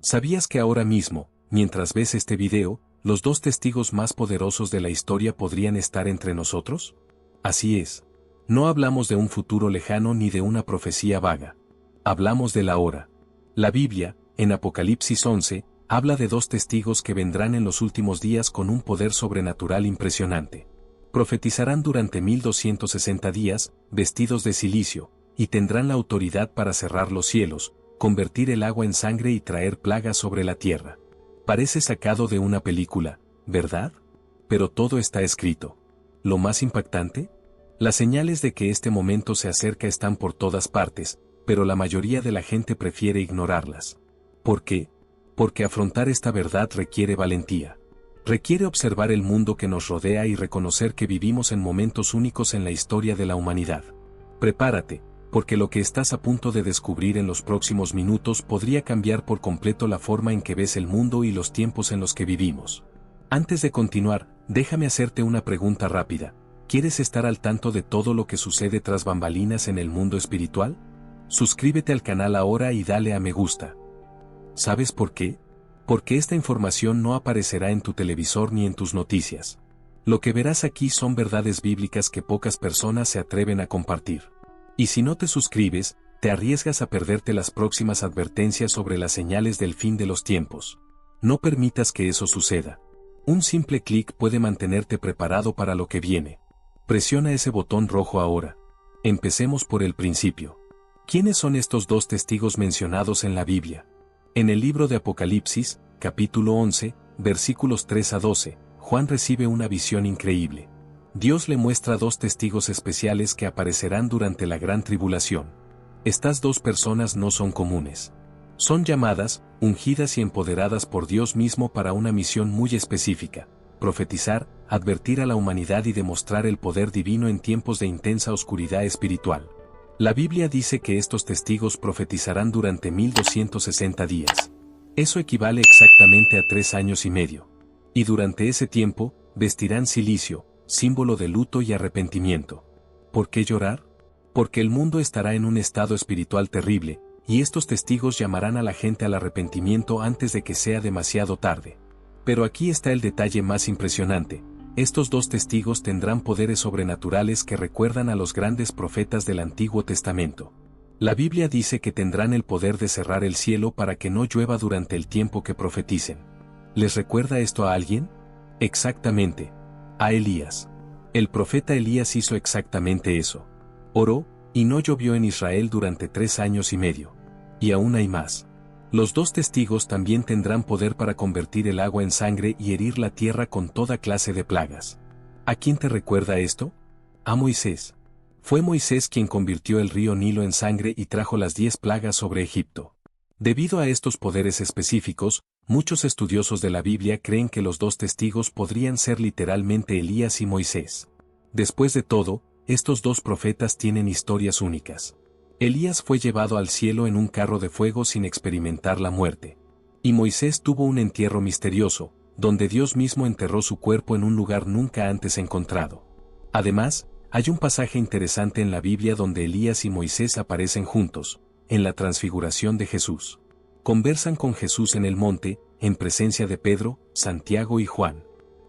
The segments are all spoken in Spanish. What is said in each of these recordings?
¿Sabías que ahora mismo, mientras ves este video, los dos testigos más poderosos de la historia podrían estar entre nosotros? Así es. No hablamos de un futuro lejano ni de una profecía vaga. Hablamos de la hora. La Biblia, en Apocalipsis 11, habla de dos testigos que vendrán en los últimos días con un poder sobrenatural impresionante. Profetizarán durante 1260 días, vestidos de silicio, y tendrán la autoridad para cerrar los cielos, convertir el agua en sangre y traer plagas sobre la tierra. Parece sacado de una película, ¿verdad? Pero todo está escrito. ¿Lo más impactante? Las señales de que este momento se acerca están por todas partes, pero la mayoría de la gente prefiere ignorarlas. ¿Por qué? Porque afrontar esta verdad requiere valentía. Requiere observar el mundo que nos rodea y reconocer que vivimos en momentos únicos en la historia de la humanidad. Prepárate, porque lo que estás a punto de descubrir en los próximos minutos podría cambiar por completo la forma en que ves el mundo y los tiempos en los que vivimos. Antes de continuar, déjame hacerte una pregunta rápida. ¿Quieres estar al tanto de todo lo que sucede tras bambalinas en el mundo espiritual? Suscríbete al canal ahora y dale a me gusta. ¿Sabes por qué? Porque esta información no aparecerá en tu televisor ni en tus noticias. Lo que verás aquí son verdades bíblicas que pocas personas se atreven a compartir. Y si no te suscribes, te arriesgas a perderte las próximas advertencias sobre las señales del fin de los tiempos. No permitas que eso suceda. Un simple clic puede mantenerte preparado para lo que viene. Presiona ese botón rojo ahora. Empecemos por el principio. ¿Quiénes son estos dos testigos mencionados en la Biblia? En el libro de Apocalipsis, capítulo 11, versículos 3 a 12, Juan recibe una visión increíble. Dios le muestra dos testigos especiales que aparecerán durante la gran tribulación. Estas dos personas no son comunes. Son llamadas, ungidas y empoderadas por Dios mismo para una misión muy específica: profetizar, advertir a la humanidad y demostrar el poder divino en tiempos de intensa oscuridad espiritual. La Biblia dice que estos testigos profetizarán durante 1260 días. Eso equivale exactamente a 3 años y medio. Y durante ese tiempo, vestirán silicio, símbolo de luto y arrepentimiento. ¿Por qué llorar? Porque el mundo estará en un estado espiritual terrible, y estos testigos llamarán a la gente al arrepentimiento antes de que sea demasiado tarde. Pero aquí está el detalle más impresionante: estos dos testigos tendrán poderes sobrenaturales que recuerdan a los grandes profetas del Antiguo Testamento. La Biblia dice que tendrán el poder de cerrar el cielo para que no llueva durante el tiempo que profeticen. ¿Les recuerda esto a alguien? Exactamente. A Elías. El profeta Elías hizo exactamente eso. Oró, y no llovió en Israel durante 3 años y medio. Y aún hay más. Los dos testigos también tendrán poder para convertir el agua en sangre y herir la tierra con toda clase de plagas. ¿A quién te recuerda esto? A Moisés. Fue Moisés quien convirtió el río Nilo en sangre y trajo las 10 plagas sobre Egipto. Debido a estos poderes específicos, muchos estudiosos de la Biblia creen que los dos testigos podrían ser literalmente Elías y Moisés. Después de todo, estos dos profetas tienen historias únicas. Elías fue llevado al cielo en un carro de fuego sin experimentar la muerte. Y Moisés tuvo un entierro misterioso, donde Dios mismo enterró su cuerpo en un lugar nunca antes encontrado. Además, hay un pasaje interesante en la Biblia donde Elías y Moisés aparecen juntos, en la transfiguración de Jesús. Conversan con Jesús en el monte, en presencia de Pedro, Santiago y Juan.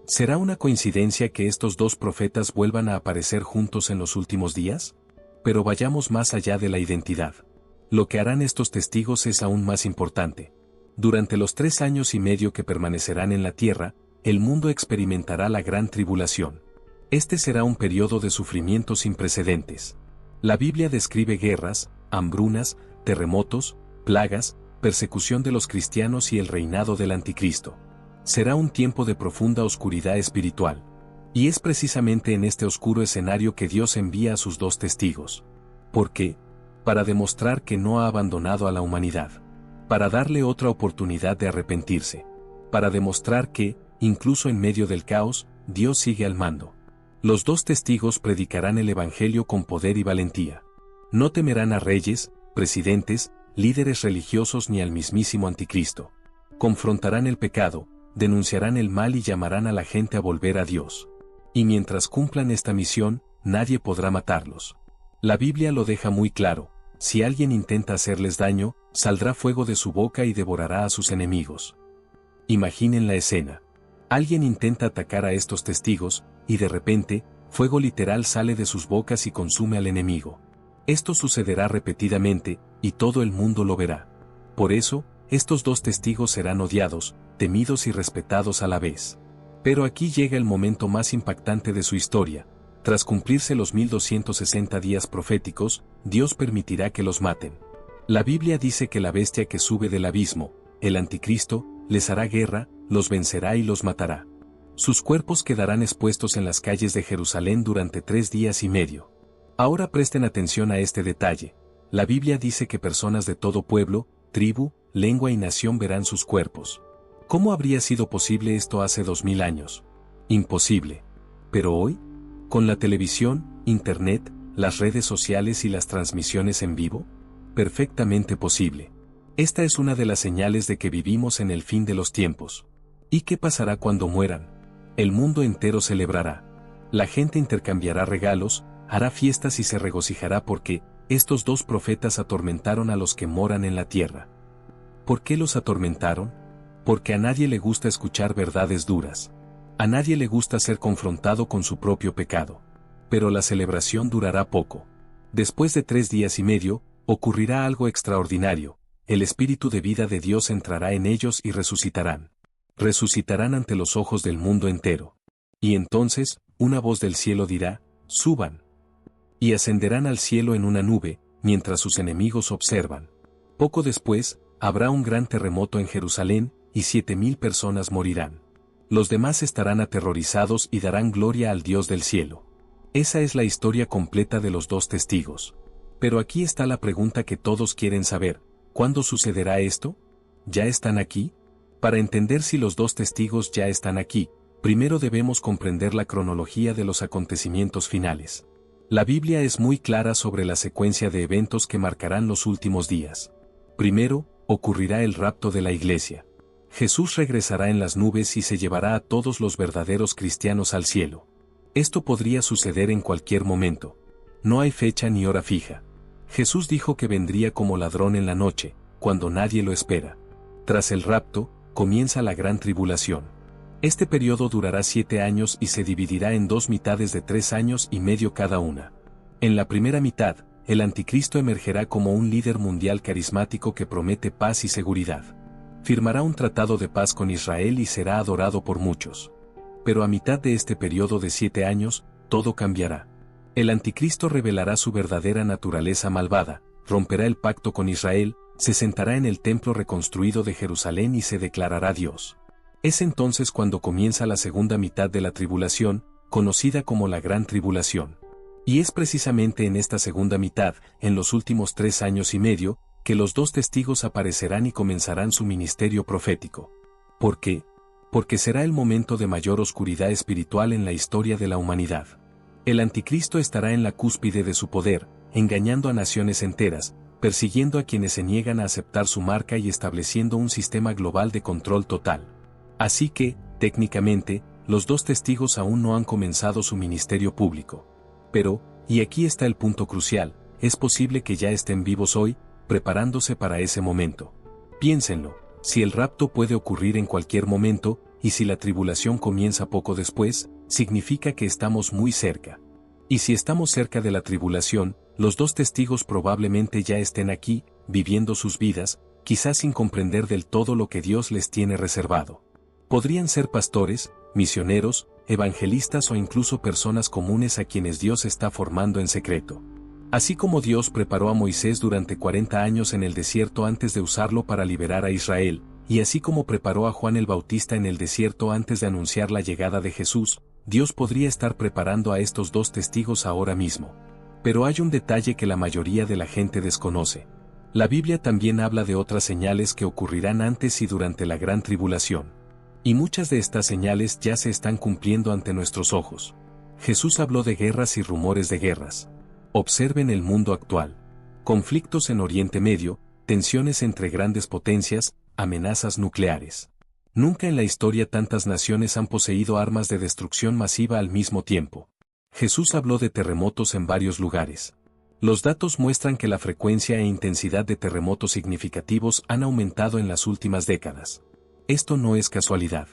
¿Será una coincidencia que estos dos profetas vuelvan a aparecer juntos en los últimos días? Pero vayamos más allá de la identidad. Lo que harán estos testigos es aún más importante. Durante los 3 años y medio que permanecerán en la tierra, el mundo experimentará la gran tribulación. Este será un periodo de sufrimiento sin precedentes. La Biblia describe guerras, hambrunas, terremotos, plagas, persecución de los cristianos y el reinado del anticristo. Será un tiempo de profunda oscuridad espiritual. Y es precisamente en este oscuro escenario que Dios envía a sus dos testigos. ¿Por qué? Para demostrar que no ha abandonado a la humanidad. Para darle otra oportunidad de arrepentirse. Para demostrar que, incluso en medio del caos, Dios sigue al mando. Los dos testigos predicarán el Evangelio con poder y valentía. No temerán a reyes, presidentes, líderes religiosos ni al mismísimo anticristo. Confrontarán el pecado, denunciarán el mal y llamarán a la gente a volver a Dios. Y mientras cumplan esta misión, nadie podrá matarlos. La Biblia lo deja muy claro: Si alguien intenta hacerles daño, saldrá fuego de su boca y devorará a sus enemigos. Imaginen la escena. Alguien intenta atacar a estos testigos, y de repente, fuego literal sale de sus bocas y consume al enemigo. Esto sucederá repetidamente, y todo el mundo lo verá. Por eso, estos dos testigos serán odiados, temidos y respetados a la vez. Pero aquí llega el momento más impactante de su historia. Tras cumplirse los 1260 días proféticos, Dios permitirá que los maten. La Biblia dice que la bestia que sube del abismo, el anticristo, les hará guerra, los vencerá y los matará. Sus cuerpos quedarán expuestos en las calles de Jerusalén durante 3 días y medio. Ahora presten atención a este detalle. La Biblia dice que personas de todo pueblo, tribu, lengua y nación verán sus cuerpos. ¿Cómo habría sido posible esto hace 2000 años? Imposible. Pero hoy, con la televisión, internet, las redes sociales y las transmisiones en vivo, perfectamente posible. Esta es una de las señales de que vivimos en el fin de los tiempos. ¿Y qué pasará cuando mueran? El mundo entero celebrará. La gente intercambiará regalos, hará fiestas y se regocijará porque estos dos profetas atormentaron a los que moran en la tierra. ¿Por qué los atormentaron? Porque a nadie le gusta escuchar verdades duras. A nadie le gusta ser confrontado con su propio pecado. Pero la celebración durará poco. Después de 3 días y medio, ocurrirá algo extraordinario. El Espíritu de vida de Dios entrará en ellos y resucitarán. Resucitarán ante los ojos del mundo entero. Y entonces, una voz del cielo dirá, suban. Y ascenderán al cielo en una nube, mientras sus enemigos observan. Poco después, habrá un gran terremoto en Jerusalén, y 7000 personas morirán. Los demás estarán aterrorizados y darán gloria al Dios del cielo. Esa es la historia completa de los dos testigos. Pero aquí está la pregunta que todos quieren saber. ¿Cuándo sucederá esto? ¿Ya están aquí? Para entender si los dos testigos ya están aquí, primero debemos comprender la cronología de los acontecimientos finales. La Biblia es muy clara sobre la secuencia de eventos que marcarán los últimos días. Primero, ocurrirá el rapto de la iglesia. Jesús regresará en las nubes y se llevará a todos los verdaderos cristianos al cielo. Esto podría suceder en cualquier momento. No hay fecha ni hora fija. Jesús dijo que vendría como ladrón en la noche, cuando nadie lo espera. Tras el rapto, comienza la gran tribulación. Este periodo durará 7 años y se dividirá en 2 mitades de 3 años y medio cada una. En la primera mitad, el anticristo emergerá como un líder mundial carismático que promete paz y seguridad. Firmará un tratado de paz con Israel y será adorado por muchos. Pero a mitad de este periodo de 7 años, todo cambiará. El anticristo revelará su verdadera naturaleza malvada, romperá el pacto con Israel, se sentará en el templo reconstruido de Jerusalén y se declarará Dios. Es entonces cuando comienza la segunda mitad de la tribulación, conocida como la Gran Tribulación. Y es precisamente en esta segunda mitad, en los últimos 3 años y medio, que los dos testigos aparecerán y comenzarán su ministerio profético. ¿Por qué? Porque será el momento de mayor oscuridad espiritual en la historia de la humanidad. El anticristo estará en la cúspide de su poder, engañando a naciones enteras, persiguiendo a quienes se niegan a aceptar su marca y estableciendo un sistema global de control total. Así que, técnicamente, los dos testigos aún no han comenzado su ministerio público. Pero, y aquí está el punto crucial, es posible que ya estén vivos hoy, preparándose para ese momento. Piénsenlo, si el rapto puede ocurrir en cualquier momento, y si la tribulación comienza poco después, significa que estamos muy cerca. Y si estamos cerca de la tribulación, los dos testigos probablemente ya estén aquí, viviendo sus vidas, quizás sin comprender del todo lo que Dios les tiene reservado. Podrían ser pastores, misioneros, evangelistas o incluso personas comunes a quienes Dios está formando en secreto. Así como Dios preparó a Moisés durante 40 años en el desierto antes de usarlo para liberar a Israel, y así como preparó a Juan el Bautista en el desierto antes de anunciar la llegada de Jesús, Dios podría estar preparando a estos dos testigos ahora mismo. Pero hay un detalle que la mayoría de la gente desconoce. La Biblia también habla de otras señales que ocurrirán antes y durante la gran tribulación. Y muchas de estas señales ya se están cumpliendo ante nuestros ojos. Jesús habló de guerras y rumores de guerras. Observen el mundo actual. Conflictos en Oriente Medio, tensiones entre grandes potencias, amenazas nucleares. Nunca en la historia tantas naciones han poseído armas de destrucción masiva al mismo tiempo. Jesús habló de terremotos en varios lugares. Los datos muestran que la frecuencia e intensidad de terremotos significativos han aumentado en las últimas décadas. Esto no es casualidad.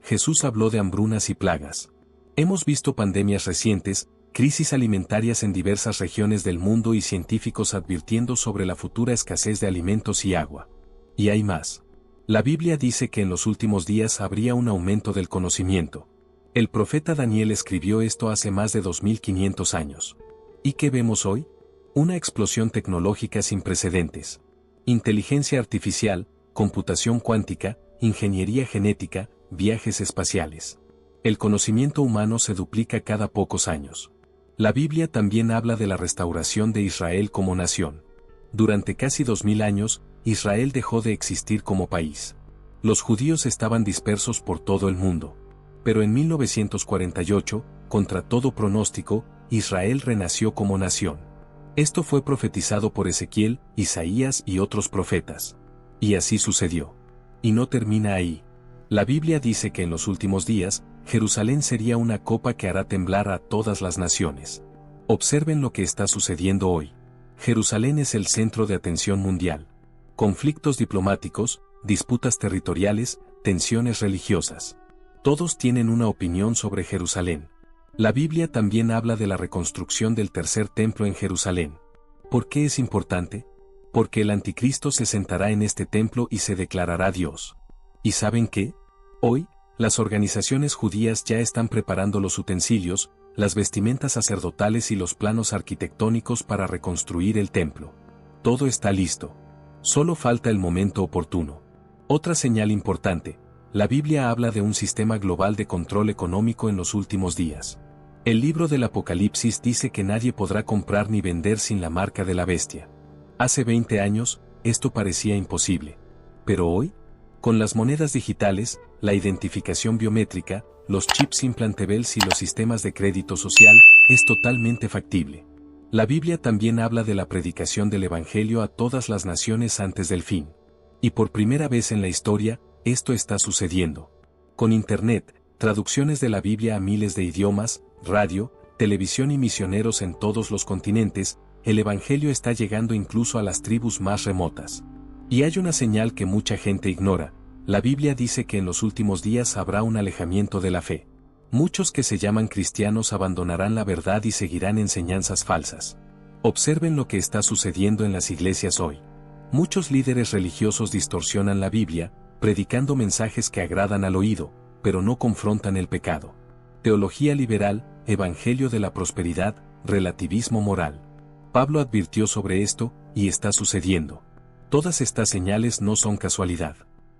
Jesús habló de hambrunas y plagas. Hemos visto pandemias recientes, crisis alimentarias en diversas regiones del mundo y científicos advirtiendo sobre la futura escasez de alimentos y agua. Y hay más. La Biblia dice que en los últimos días habría un aumento del conocimiento. El profeta Daniel escribió esto hace más de 2500 años. ¿Y qué vemos hoy? Una explosión tecnológica sin precedentes. Inteligencia artificial, computación cuántica, ingeniería genética, viajes espaciales. El conocimiento humano se duplica cada pocos años. La Biblia también habla de la restauración de Israel como nación. Durante casi 2000 años, Israel dejó de existir como país. Los judíos estaban dispersos por todo el mundo. Pero en 1948, contra todo pronóstico, Israel renació como nación. Esto fue profetizado por Ezequiel, Isaías y otros profetas. Y así sucedió. Y no termina ahí. La Biblia dice que en los últimos días, Jerusalén sería una copa que hará temblar a todas las naciones. Observen lo que está sucediendo hoy. Jerusalén es el centro de atención mundial. Conflictos diplomáticos, disputas territoriales, tensiones religiosas. Todos tienen una opinión sobre Jerusalén. La Biblia también habla de la reconstrucción del tercer templo en Jerusalén. ¿Por qué es importante? Porque el anticristo se sentará en este templo y se declarará Dios. ¿Y saben qué? Hoy, las organizaciones judías ya están preparando los utensilios, las vestimentas sacerdotales y los planos arquitectónicos para reconstruir el templo. Todo está listo. Solo falta el momento oportuno. Otra señal importante. La Biblia habla de un sistema global de control económico en los últimos días. El libro del Apocalipsis dice que nadie podrá comprar ni vender sin la marca de la bestia. Hace 20 años, esto parecía imposible. Pero hoy, con las monedas digitales, la identificación biométrica, los chips implantables y los sistemas de crédito social, es totalmente factible. La Biblia también habla de la predicación del Evangelio a todas las naciones antes del fin. Y por primera vez en la historia, esto está sucediendo. Con Internet, traducciones de la Biblia a miles de idiomas, radio, televisión y misioneros en todos los continentes, el Evangelio está llegando incluso a las tribus más remotas. Y hay una señal que mucha gente ignora. La Biblia dice que en los últimos días habrá un alejamiento de la fe. Muchos que se llaman cristianos abandonarán la verdad y seguirán enseñanzas falsas. Observen lo que está sucediendo en las iglesias hoy. Muchos líderes religiosos distorsionan la Biblia, predicando mensajes que agradan al oído, pero no confrontan el pecado. Teología liberal, evangelio de la prosperidad, relativismo moral. Pablo advirtió sobre esto, y está sucediendo. Todas estas señales no son casualidad.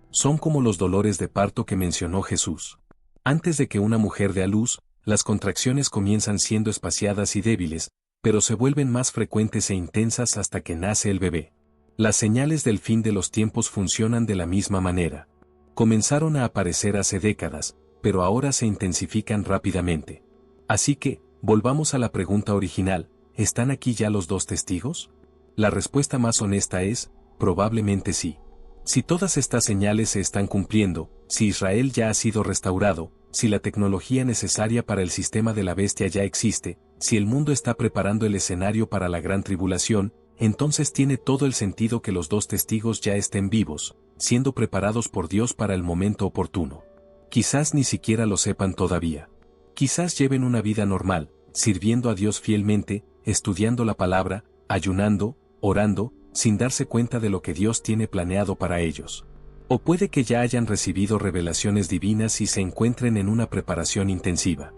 Son como los dolores de parto que mencionó Jesús. Antes de que una mujer dé a luz, las contracciones comienzan siendo espaciadas y débiles, pero se vuelven más frecuentes e intensas hasta que nace el bebé. Las señales del fin de los tiempos funcionan de la misma manera. Comenzaron a aparecer hace décadas, pero ahora se intensifican rápidamente. Así que, volvamos a la pregunta original, ¿están aquí ya los dos testigos? La respuesta más honesta es, probablemente sí. Si todas estas señales se están cumpliendo, si Israel ya ha sido restaurado, si la tecnología necesaria para el sistema de la bestia ya existe, si el mundo está preparando el escenario para la gran tribulación, entonces tiene todo el sentido que los dos testigos ya estén vivos, siendo preparados por Dios para el momento oportuno. Quizás ni siquiera lo sepan todavía. Quizás lleven una vida normal, sirviendo a Dios fielmente, estudiando la palabra, ayunando, orando, sin darse cuenta de lo que Dios tiene planeado para ellos. O puede que ya hayan recibido revelaciones divinas y se encuentren en una preparación intensiva.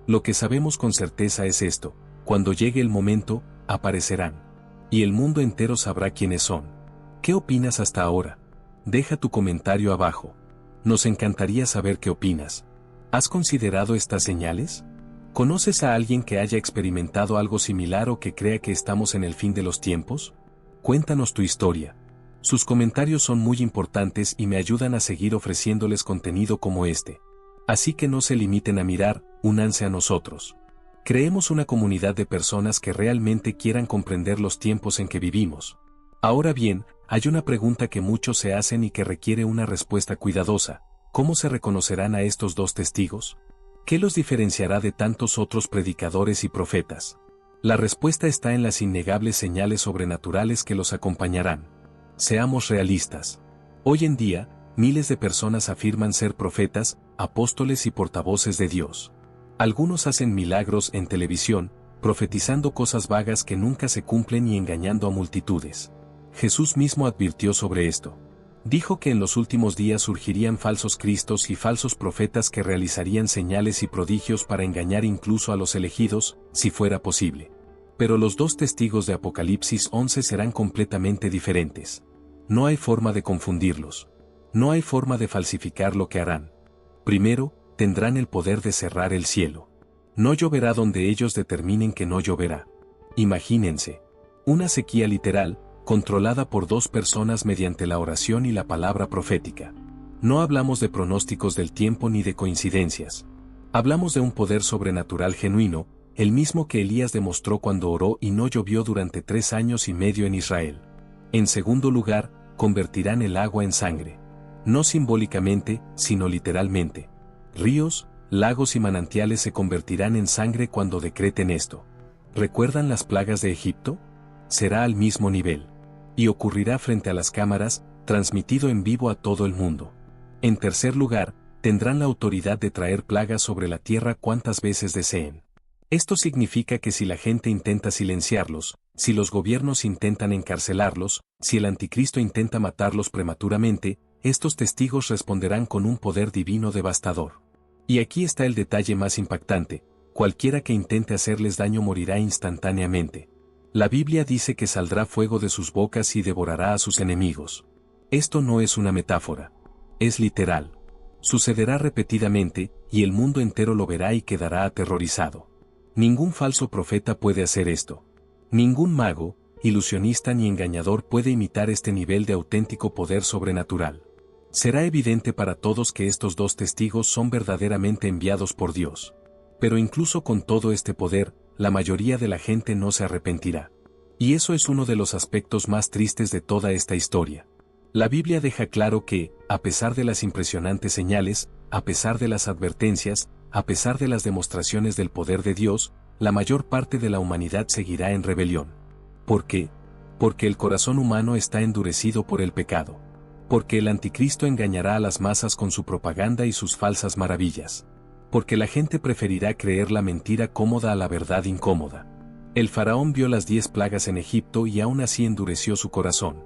Lo que sabemos con certeza es esto: cuando llegue el momento, aparecerán. Y el mundo entero sabrá quiénes son. ¿Qué opinas hasta ahora? Deja tu comentario abajo. Nos encantaría saber qué opinas. ¿Has considerado estas señales? ¿Conoces a alguien que haya experimentado algo similar o que crea que estamos en el fin de los tiempos? Cuéntanos tu historia. Sus comentarios son muy importantes y me ayudan a seguir ofreciéndoles contenido como este. Así que no se limiten a mirar, únanse a nosotros. Creemos una comunidad de personas que realmente quieran comprender los tiempos en que vivimos. Ahora bien, hay una pregunta que muchos se hacen y que requiere una respuesta cuidadosa. ¿Cómo se reconocerán a estos dos testigos? ¿Qué los diferenciará de tantos otros predicadores y profetas? La respuesta está en las innegables señales sobrenaturales que los acompañarán. Seamos realistas. Hoy en día, miles de personas afirman ser profetas, apóstoles y portavoces de Dios. Algunos hacen milagros en televisión, profetizando cosas vagas que nunca se cumplen y engañando a multitudes. Jesús mismo advirtió sobre esto. Dijo que en los últimos días surgirían falsos cristos y falsos profetas que realizarían señales y prodigios para engañar incluso a los elegidos, si fuera posible. Pero los dos testigos de Apocalipsis 11 serán completamente diferentes. No hay forma de confundirlos. No hay forma de falsificar lo que harán. Primero, tendrán el poder de cerrar el cielo. No lloverá donde ellos determinen que no lloverá. Imagínense. Una sequía literal, controlada por dos personas mediante la oración y la palabra profética. No hablamos de pronósticos del tiempo ni de coincidencias. Hablamos de un poder sobrenatural genuino, el mismo que Elías demostró cuando oró y no llovió durante 3 años y medio en Israel. En segundo lugar, convertirán el agua en sangre. No simbólicamente, sino literalmente. Ríos, lagos y manantiales se convertirán en sangre cuando decreten esto. ¿Recuerdan las plagas de Egipto? Será al mismo nivel. Y ocurrirá frente a las cámaras, transmitido en vivo a todo el mundo. En tercer lugar, tendrán la autoridad de traer plagas sobre la tierra cuantas veces deseen. Esto significa que si la gente intenta silenciarlos, si los gobiernos intentan encarcelarlos, si el anticristo intenta matarlos prematuramente, estos testigos responderán con un poder divino devastador. Y aquí está el detalle más impactante: cualquiera que intente hacerles daño morirá instantáneamente. La Biblia dice que saldrá fuego de sus bocas y devorará a sus enemigos. Esto no es una metáfora. Es literal. Sucederá repetidamente, y el mundo entero lo verá y quedará aterrorizado. Ningún falso profeta puede hacer esto. Ningún mago, ilusionista ni engañador puede imitar este nivel de auténtico poder sobrenatural. Será evidente para todos que estos dos testigos son verdaderamente enviados por Dios. Pero incluso con todo este poder, la mayoría de la gente no se arrepentirá. Y eso es uno de los aspectos más tristes de toda esta historia. La Biblia deja claro que, a pesar de las impresionantes señales, a pesar de las advertencias, a pesar de las demostraciones del poder de Dios, la mayor parte de la humanidad seguirá en rebelión. ¿Por qué? Porque el corazón humano está endurecido por el pecado. Porque el anticristo engañará a las masas con su propaganda y sus falsas maravillas. Porque la gente preferirá creer la mentira cómoda a la verdad incómoda. El faraón vio las 10 plagas en Egipto y aún así endureció su corazón.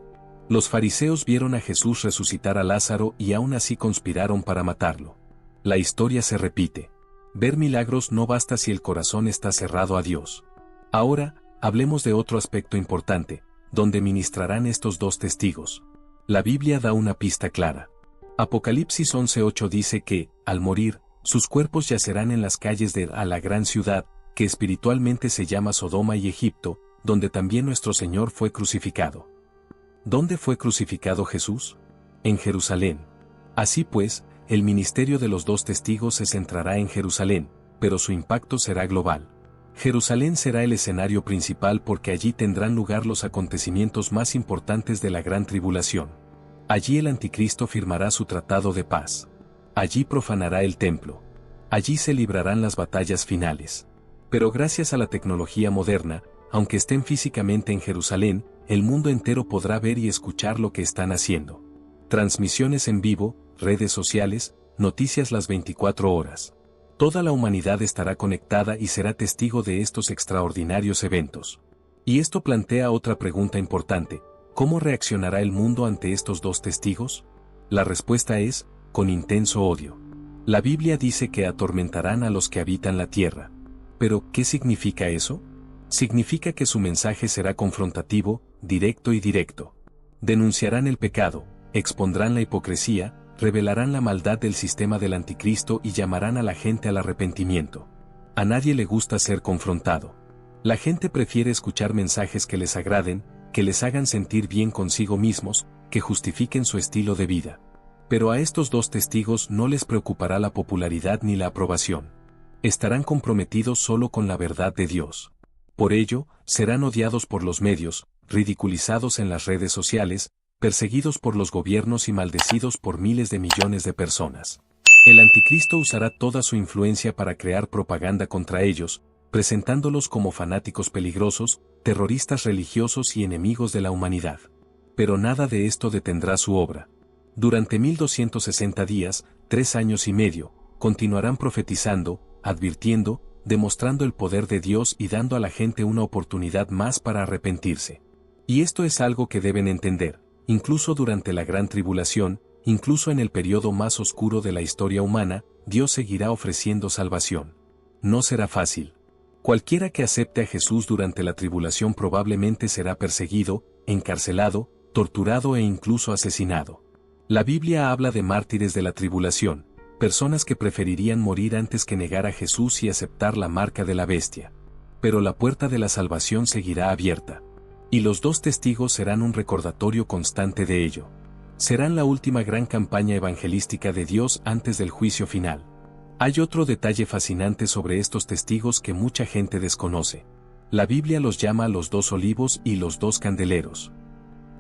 Los fariseos vieron a Jesús resucitar a Lázaro y aún así conspiraron para matarlo. La historia se repite. Ver milagros no basta si el corazón está cerrado a Dios. Ahora, hablemos de otro aspecto importante, donde ministrarán estos dos testigos. La Biblia da una pista clara. Apocalipsis 11:8 dice que, al morir, sus cuerpos yacerán en las calles de la gran ciudad, que espiritualmente se llama Sodoma y Egipto, donde también nuestro Señor fue crucificado. ¿Dónde fue crucificado Jesús? En Jerusalén. Así pues, el ministerio de los dos testigos se centrará en Jerusalén, pero su impacto será global. Jerusalén será el escenario principal porque allí tendrán lugar los acontecimientos más importantes de la gran tribulación. Allí el anticristo firmará su tratado de paz. Allí profanará el templo. Allí se librarán las batallas finales. Pero gracias a la tecnología moderna, aunque estén físicamente en Jerusalén, el mundo entero podrá ver y escuchar lo que están haciendo. Transmisiones en vivo, redes sociales, noticias las 24 horas. Toda la humanidad estará conectada y será testigo de estos extraordinarios eventos. Y esto plantea otra pregunta importante: ¿cómo reaccionará el mundo ante estos dos testigos? La respuesta es: con intenso odio. La Biblia dice que atormentarán a los que habitan la tierra. Pero, ¿qué significa eso? Significa que su mensaje será confrontativo, directo y directo. Denunciarán el pecado, expondrán la hipocresía, revelarán la maldad del sistema del anticristo y llamarán a la gente al arrepentimiento. A nadie le gusta ser confrontado. La gente prefiere escuchar mensajes que les agraden, que les hagan sentir bien consigo mismos, que justifiquen su estilo de vida. Pero a estos dos testigos no les preocupará la popularidad ni la aprobación. Estarán comprometidos solo con la verdad de Dios. Por ello, serán odiados por los medios, ridiculizados en las redes sociales, perseguidos por los gobiernos y maldecidos por miles de millones de personas. El anticristo usará toda su influencia para crear propaganda contra ellos, presentándolos como fanáticos peligrosos, terroristas religiosos y enemigos de la humanidad. Pero nada de esto detendrá su obra. Durante 1260 días, 3 años y medio, continuarán profetizando, advirtiendo, demostrando el poder de Dios y dando a la gente una oportunidad más para arrepentirse. Y esto es algo que deben entender, incluso durante la gran tribulación, incluso en el periodo más oscuro de la historia humana, Dios seguirá ofreciendo salvación. No será fácil. Cualquiera que acepte a Jesús durante la tribulación probablemente será perseguido, encarcelado, torturado e incluso asesinado. La Biblia habla de mártires de la tribulación, personas que preferirían morir antes que negar a Jesús y aceptar la marca de la bestia. Pero la puerta de la salvación seguirá abierta. Y los 2 testigos serán un recordatorio constante de ello. Serán la última gran campaña evangelística de Dios antes del juicio final. Hay otro detalle fascinante sobre estos testigos que mucha gente desconoce. La Biblia los llama los 2 olivos y los 2 candeleros.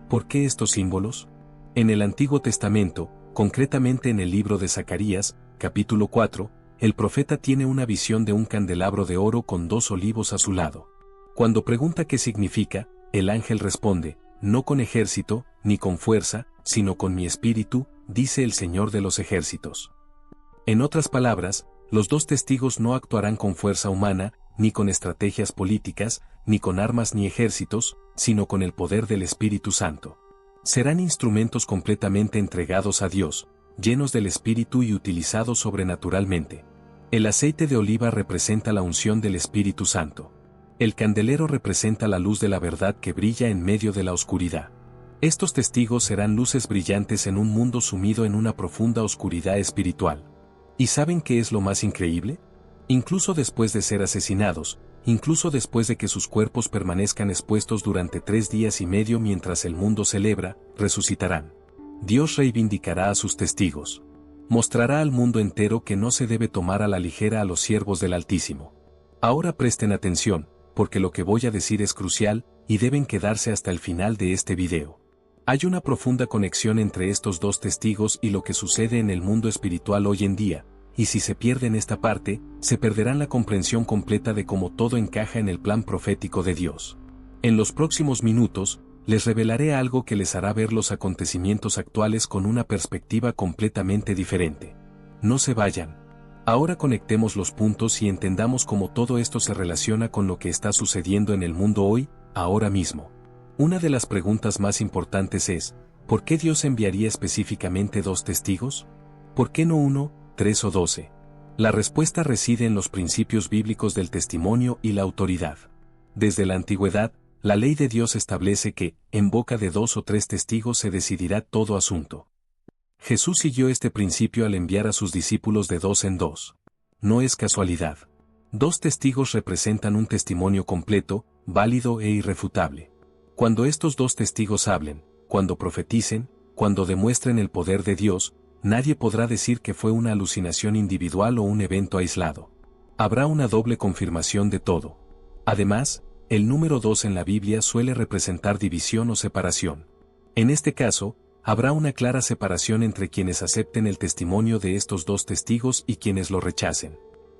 ¿Por qué estos símbolos? En el Antiguo Testamento, concretamente en el libro de Zacarías, capítulo 4, el profeta tiene una visión de un candelabro de oro con 2 olivos a su lado. Cuando pregunta qué significa, el ángel responde, no con ejército, ni con fuerza, sino con mi espíritu, dice el Señor de los ejércitos. En otras palabras, los 2 testigos no actuarán con fuerza humana, ni con estrategias políticas, ni con armas ni ejércitos, sino con el poder del Espíritu Santo. Serán instrumentos completamente entregados a Dios, llenos del Espíritu y utilizados sobrenaturalmente. El aceite de oliva representa la unción del Espíritu Santo. El candelero representa la luz de la verdad que brilla en medio de la oscuridad. Estos testigos serán luces brillantes en un mundo sumido en una profunda oscuridad espiritual. ¿Y saben qué es lo más increíble? Incluso después de ser asesinados, incluso después de que sus cuerpos permanezcan expuestos durante 3 días y medio mientras el mundo celebra, resucitarán. Dios reivindicará a sus testigos. Mostrará al mundo entero que no se debe tomar a la ligera a los siervos del Altísimo. Ahora presten atención, porque lo que voy a decir es crucial, y deben quedarse hasta el final de este video. Hay una profunda conexión entre estos 2 testigos y lo que sucede en el mundo espiritual hoy en día, y si se pierden esta parte, se perderán la comprensión completa de cómo todo encaja en el plan profético de Dios. En los próximos minutos, les revelaré algo que les hará ver los acontecimientos actuales con una perspectiva completamente diferente. No se vayan. Ahora conectemos los puntos y entendamos cómo todo esto se relaciona con lo que está sucediendo en el mundo hoy, ahora mismo. Una de las preguntas más importantes es, ¿por qué Dios enviaría específicamente 2 testigos? ¿Por qué no 1, 3 o 12? La respuesta reside en los principios bíblicos del testimonio y la autoridad. Desde la antigüedad, la ley de Dios establece que, en boca de 2 o 3 testigos se decidirá todo asunto. Jesús siguió este principio al enviar a sus discípulos de 2 en 2. No es casualidad. 2 testigos representan un testimonio completo, válido e irrefutable. Cuando estos 2 testigos hablen, cuando profeticen, cuando demuestren el poder de Dios, nadie podrá decir que fue una alucinación individual o un evento aislado. Habrá una doble confirmación de todo. Además, el número 2 en la Biblia suele representar división o separación. En este caso, habrá una clara separación entre quienes acepten el testimonio de estos 2 testigos y quienes lo rechacen.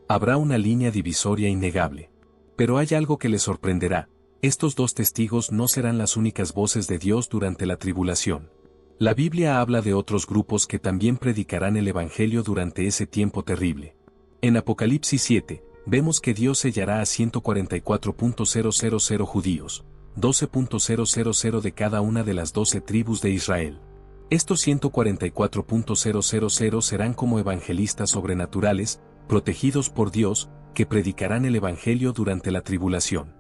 Habrá una línea divisoria innegable. Pero hay algo que les sorprenderá. Estos 2 testigos no serán las únicas voces de Dios durante la tribulación. La Biblia habla de otros grupos que también predicarán el Evangelio durante ese tiempo terrible. En Apocalipsis 7, vemos que Dios sellará a 144.000 judíos, 12.000 de cada una de las 12 tribus de Israel. Estos 144.000 serán como evangelistas sobrenaturales, protegidos por Dios, que predicarán el Evangelio durante la tribulación.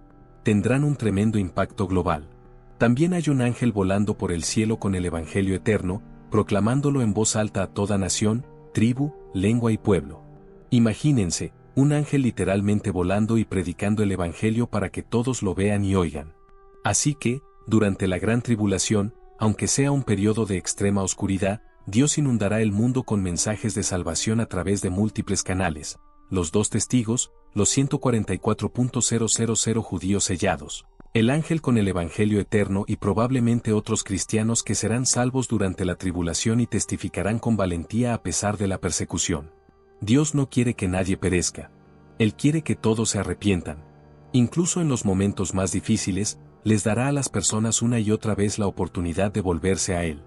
Tendrán un tremendo impacto global. También hay un ángel volando por el cielo con el Evangelio eterno, proclamándolo en voz alta a toda nación, tribu, lengua y pueblo. Imagínense, un ángel literalmente volando y predicando el Evangelio para que todos lo vean y oigan. Así que, durante la gran tribulación, aunque sea un periodo de extrema oscuridad, Dios inundará el mundo con mensajes de salvación a través de múltiples canales, los 2 testigos, los 144.000 judíos sellados, el ángel con el Evangelio eterno y probablemente otros cristianos que serán salvos durante la tribulación y testificarán con valentía a pesar de la persecución. Dios no quiere que nadie perezca. Él quiere que todos se arrepientan. Incluso en los momentos más difíciles, les dará a las personas una y otra vez la oportunidad de volverse a Él.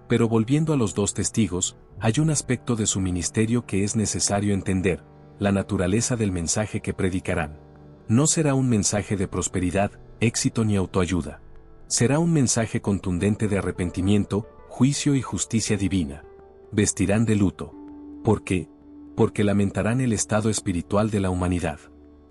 Pero volviendo a los dos testigos, hay un aspecto de su ministerio que es necesario entender: la naturaleza del mensaje que predicarán. No será un mensaje de prosperidad, éxito ni autoayuda. Será un mensaje contundente de arrepentimiento, juicio y justicia divina. Vestirán de luto. ¿Por qué? Porque lamentarán el estado espiritual de la humanidad.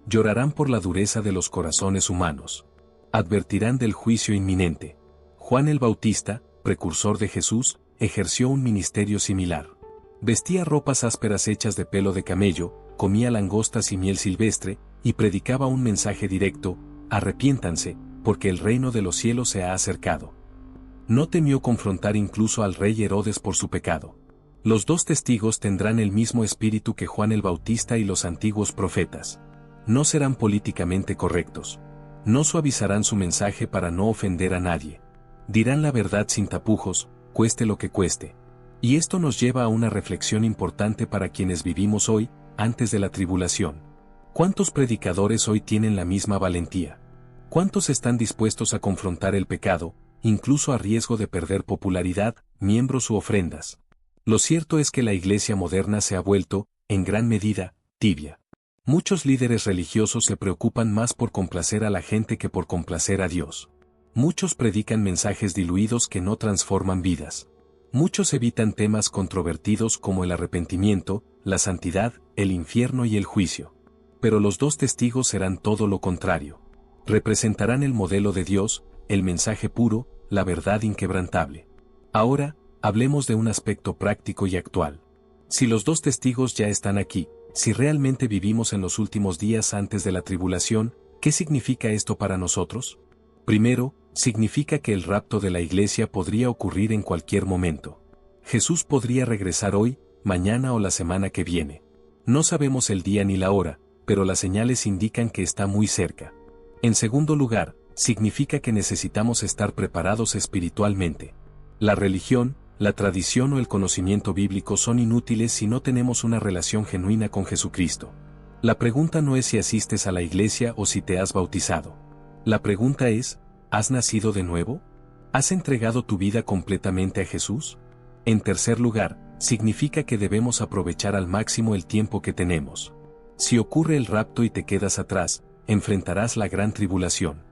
Llorarán por la dureza de los corazones humanos. Advertirán del juicio inminente. Juan el Bautista, precursor de Jesús, ejerció un ministerio similar. Vestía ropas ásperas hechas de pelo de camello, comía langostas y miel silvestre, y predicaba un mensaje directo: arrepiéntanse, porque el reino de los cielos se ha acercado. No temió confrontar incluso al rey Herodes por su pecado. Los dos testigos tendrán el mismo espíritu que Juan el Bautista y los antiguos profetas. No serán políticamente correctos. No suavizarán su mensaje para no ofender a nadie. Dirán la verdad sin tapujos, cueste lo que cueste. Y esto nos lleva a una reflexión importante para quienes vivimos hoy, antes de la tribulación. ¿Cuántos predicadores hoy tienen la misma valentía? ¿Cuántos están dispuestos a confrontar el pecado, incluso a riesgo de perder popularidad, miembros u ofrendas? Lo cierto es que la iglesia moderna se ha vuelto, en gran medida, tibia. Muchos líderes religiosos se preocupan más por complacer a la gente que por complacer a Dios. Muchos predican mensajes diluidos que no transforman vidas. Muchos evitan temas controvertidos como el arrepentimiento, la santidad, el infierno y el juicio. Pero los dos testigos serán todo lo contrario. Representarán el modelo de Dios, el mensaje puro, la verdad inquebrantable. Ahora, hablemos de un aspecto práctico y actual. Si los dos testigos ya están aquí, si realmente vivimos en los últimos días antes de la tribulación, ¿qué significa esto para nosotros? Primero, significa que el rapto de la iglesia podría ocurrir en cualquier momento. Jesús podría regresar hoy, mañana o la semana que viene. No sabemos el día ni la hora, pero las señales indican que está muy cerca. En segundo lugar, significa que necesitamos estar preparados espiritualmente. La religión, la tradición o el conocimiento bíblico son inútiles si no tenemos una relación genuina con Jesucristo. La pregunta no es si asistes a la iglesia o si te has bautizado. La pregunta es: ¿has nacido de nuevo? ¿Has entregado tu vida completamente a Jesús? En tercer lugar, significa que debemos aprovechar al máximo el tiempo que tenemos. Si ocurre el rapto y te quedas atrás, enfrentarás la gran tribulación.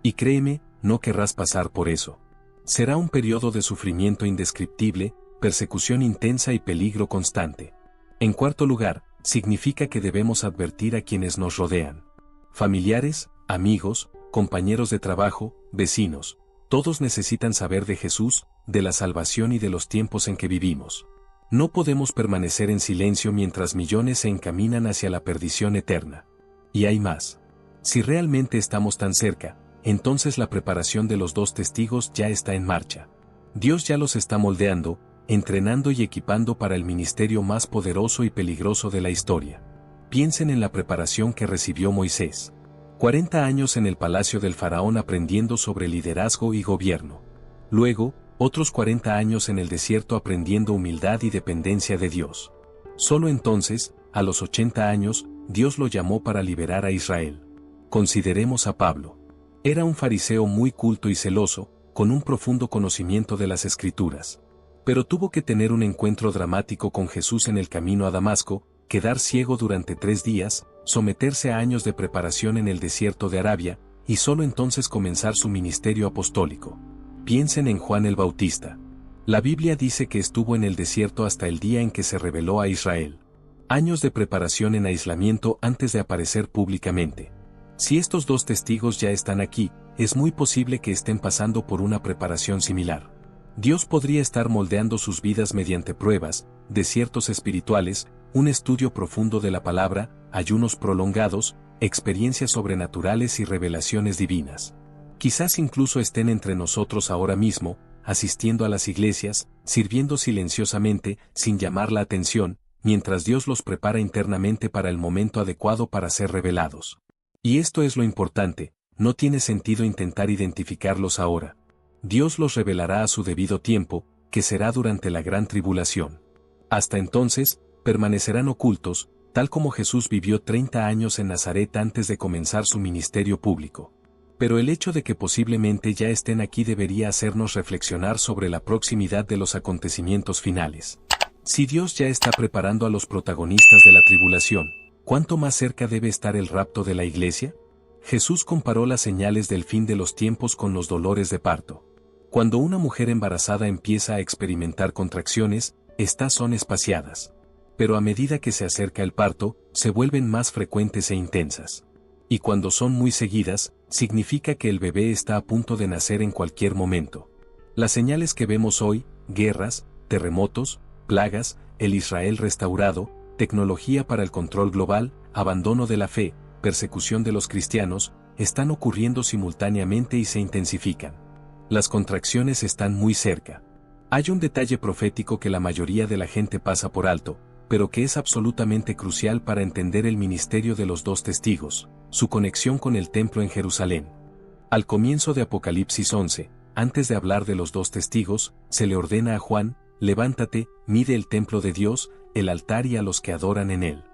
Y créeme, no querrás pasar por eso. Será un periodo de sufrimiento indescriptible, persecución intensa y peligro constante. En cuarto lugar, significa que debemos advertir a quienes nos rodean. Familiares, amigos, compañeros de trabajo, vecinos, todos necesitan saber de Jesús, de la salvación y de los tiempos en que vivimos. No podemos permanecer en silencio mientras millones se encaminan hacia la perdición eterna. Y hay más. Si realmente estamos tan cerca, entonces la preparación de los dos testigos ya está en marcha. Dios ya los está moldeando, entrenando y equipando para el ministerio más poderoso y peligroso de la historia. Piensen en la preparación que recibió Moisés. 40 años en el palacio del faraón aprendiendo sobre liderazgo y gobierno. Luego, otros 40 años en el desierto aprendiendo humildad y dependencia de Dios. Solo entonces, a los 80 años, Dios lo llamó para liberar a Israel. Consideremos a Pablo. Era un fariseo muy culto y celoso, con un profundo conocimiento de las Escrituras. Pero tuvo que tener un encuentro dramático con Jesús en el camino a Damasco, quedar ciego durante 3 días, someterse a años de preparación en el desierto de Arabia, y solo entonces comenzar su ministerio apostólico. Piensen en Juan el Bautista. La Biblia dice que estuvo en el desierto hasta el día en que se reveló a Israel. Años de preparación en aislamiento antes de aparecer públicamente. Si estos dos testigos ya están aquí, es muy posible que estén pasando por una preparación similar. Dios podría estar moldeando sus vidas mediante pruebas, desiertos espirituales, un estudio profundo de la palabra, ayunos prolongados, experiencias sobrenaturales y revelaciones divinas. Quizás incluso estén entre nosotros ahora mismo, asistiendo a las iglesias, sirviendo silenciosamente, sin llamar la atención, mientras Dios los prepara internamente para el momento adecuado para ser revelados. Y esto es lo importante, no tiene sentido intentar identificarlos ahora. Dios los revelará a su debido tiempo, que será durante la gran tribulación. Hasta entonces, permanecerán ocultos, tal como Jesús vivió 30 años en Nazaret antes de comenzar su ministerio público. Pero el hecho de que posiblemente ya estén aquí debería hacernos reflexionar sobre la proximidad de los acontecimientos finales. Si Dios ya está preparando a los protagonistas de la tribulación, ¿cuánto más cerca debe estar el rapto de la iglesia? Jesús comparó las señales del fin de los tiempos con los dolores de parto. Cuando una mujer embarazada empieza a experimentar contracciones, estas son espaciadas. Pero a medida que se acerca el parto, se vuelven más frecuentes e intensas. Y cuando son muy seguidas, significa que el bebé está a punto de nacer en cualquier momento. Las señales que vemos hoy, guerras, terremotos, plagas, el Israel restaurado, tecnología para el control global, abandono de la fe, persecución de los cristianos, están ocurriendo simultáneamente y se intensifican. Las contracciones están muy cerca. Hay un detalle profético que la mayoría de la gente pasa por alto, pero que es absolutamente crucial para entender el ministerio de los dos testigos, su conexión con el templo en Jerusalén. Al comienzo de Apocalipsis 11, antes de hablar de los dos testigos, se le ordena a Juan: levántate, mide el templo de Dios, el altar y a los que adoran en él.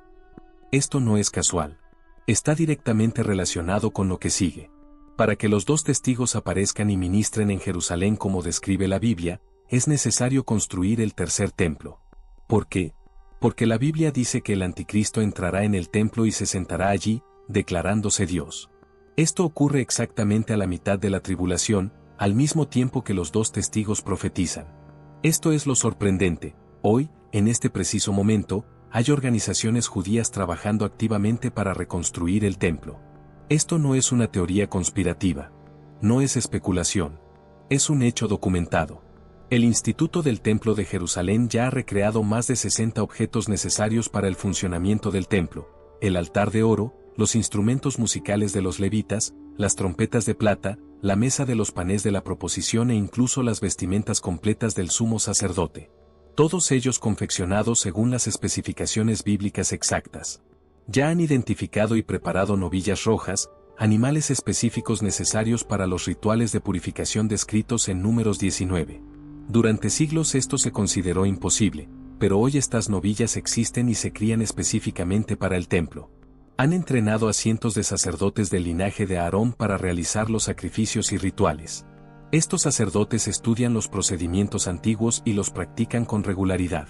Esto no es casual. Está directamente relacionado con lo que sigue. Para que los dos testigos aparezcan y ministren en Jerusalén como describe la Biblia, es necesario construir el tercer templo. ¿Por qué? Porque la Biblia dice que el anticristo entrará en el templo y se sentará allí, declarándose Dios. Esto ocurre exactamente a la mitad de la tribulación, al mismo tiempo que los dos testigos profetizan. Esto es lo sorprendente. Hoy, en este preciso momento, hay organizaciones judías trabajando activamente para reconstruir el templo. Esto no es una teoría conspirativa. No es especulación. Es un hecho documentado. El Instituto del Templo de Jerusalén ya ha recreado más de 60 objetos necesarios para el funcionamiento del templo: el altar de oro, los instrumentos musicales de los levitas, las trompetas de plata, la mesa de los panes de la proposición e incluso las vestimentas completas del sumo sacerdote. Todos ellos confeccionados según las especificaciones bíblicas exactas. Ya han identificado y preparado novillas rojas, animales específicos necesarios para los rituales de purificación descritos en Números 19. Durante siglos esto se consideró imposible, pero hoy estas novillas existen y se crían específicamente para el templo. Han entrenado a cientos de sacerdotes del linaje de Aarón para realizar los sacrificios y rituales. Estos sacerdotes estudian los procedimientos antiguos y los practican con regularidad.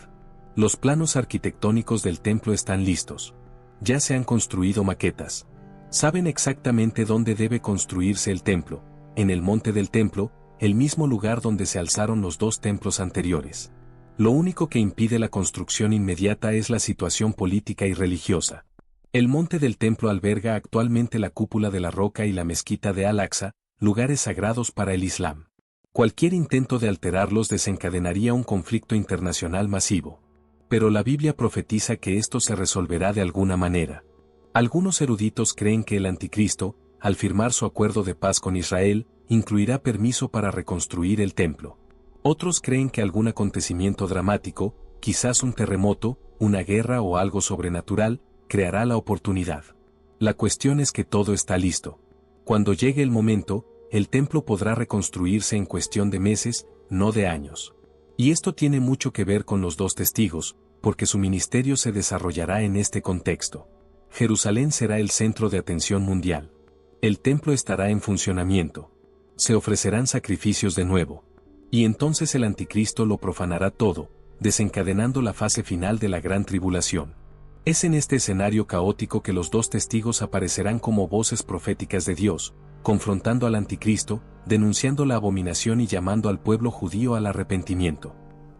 Los planos arquitectónicos del templo están listos. Ya se han construido maquetas. Saben exactamente dónde debe construirse el templo: en el monte del templo, el mismo lugar donde se alzaron los dos templos anteriores. Lo único que impide la construcción inmediata es la situación política y religiosa. El monte del templo alberga actualmente la cúpula de la roca y la mezquita de Al-Aqsa, lugares sagrados para el Islam. Cualquier intento de alterarlos desencadenaría un conflicto internacional masivo. Pero la Biblia profetiza que esto se resolverá de alguna manera. Algunos eruditos creen que el anticristo, al firmar su acuerdo de paz con Israel, incluirá permiso para reconstruir el templo. Otros creen que algún acontecimiento dramático, quizás un terremoto, una guerra o algo sobrenatural, creará la oportunidad. La cuestión es que todo está listo. Cuando llegue el momento, el templo podrá reconstruirse en cuestión de meses, no de años. Y esto tiene mucho que ver con los dos testigos, porque su ministerio se desarrollará en este contexto. Jerusalén será el centro de atención mundial. El templo estará en funcionamiento. Se ofrecerán sacrificios de nuevo. Y entonces el anticristo lo profanará todo, desencadenando la fase final de la gran tribulación. Es en este escenario caótico que los dos testigos aparecerán como voces proféticas de Dios, confrontando al anticristo, denunciando la abominación y llamando al pueblo judío al arrepentimiento.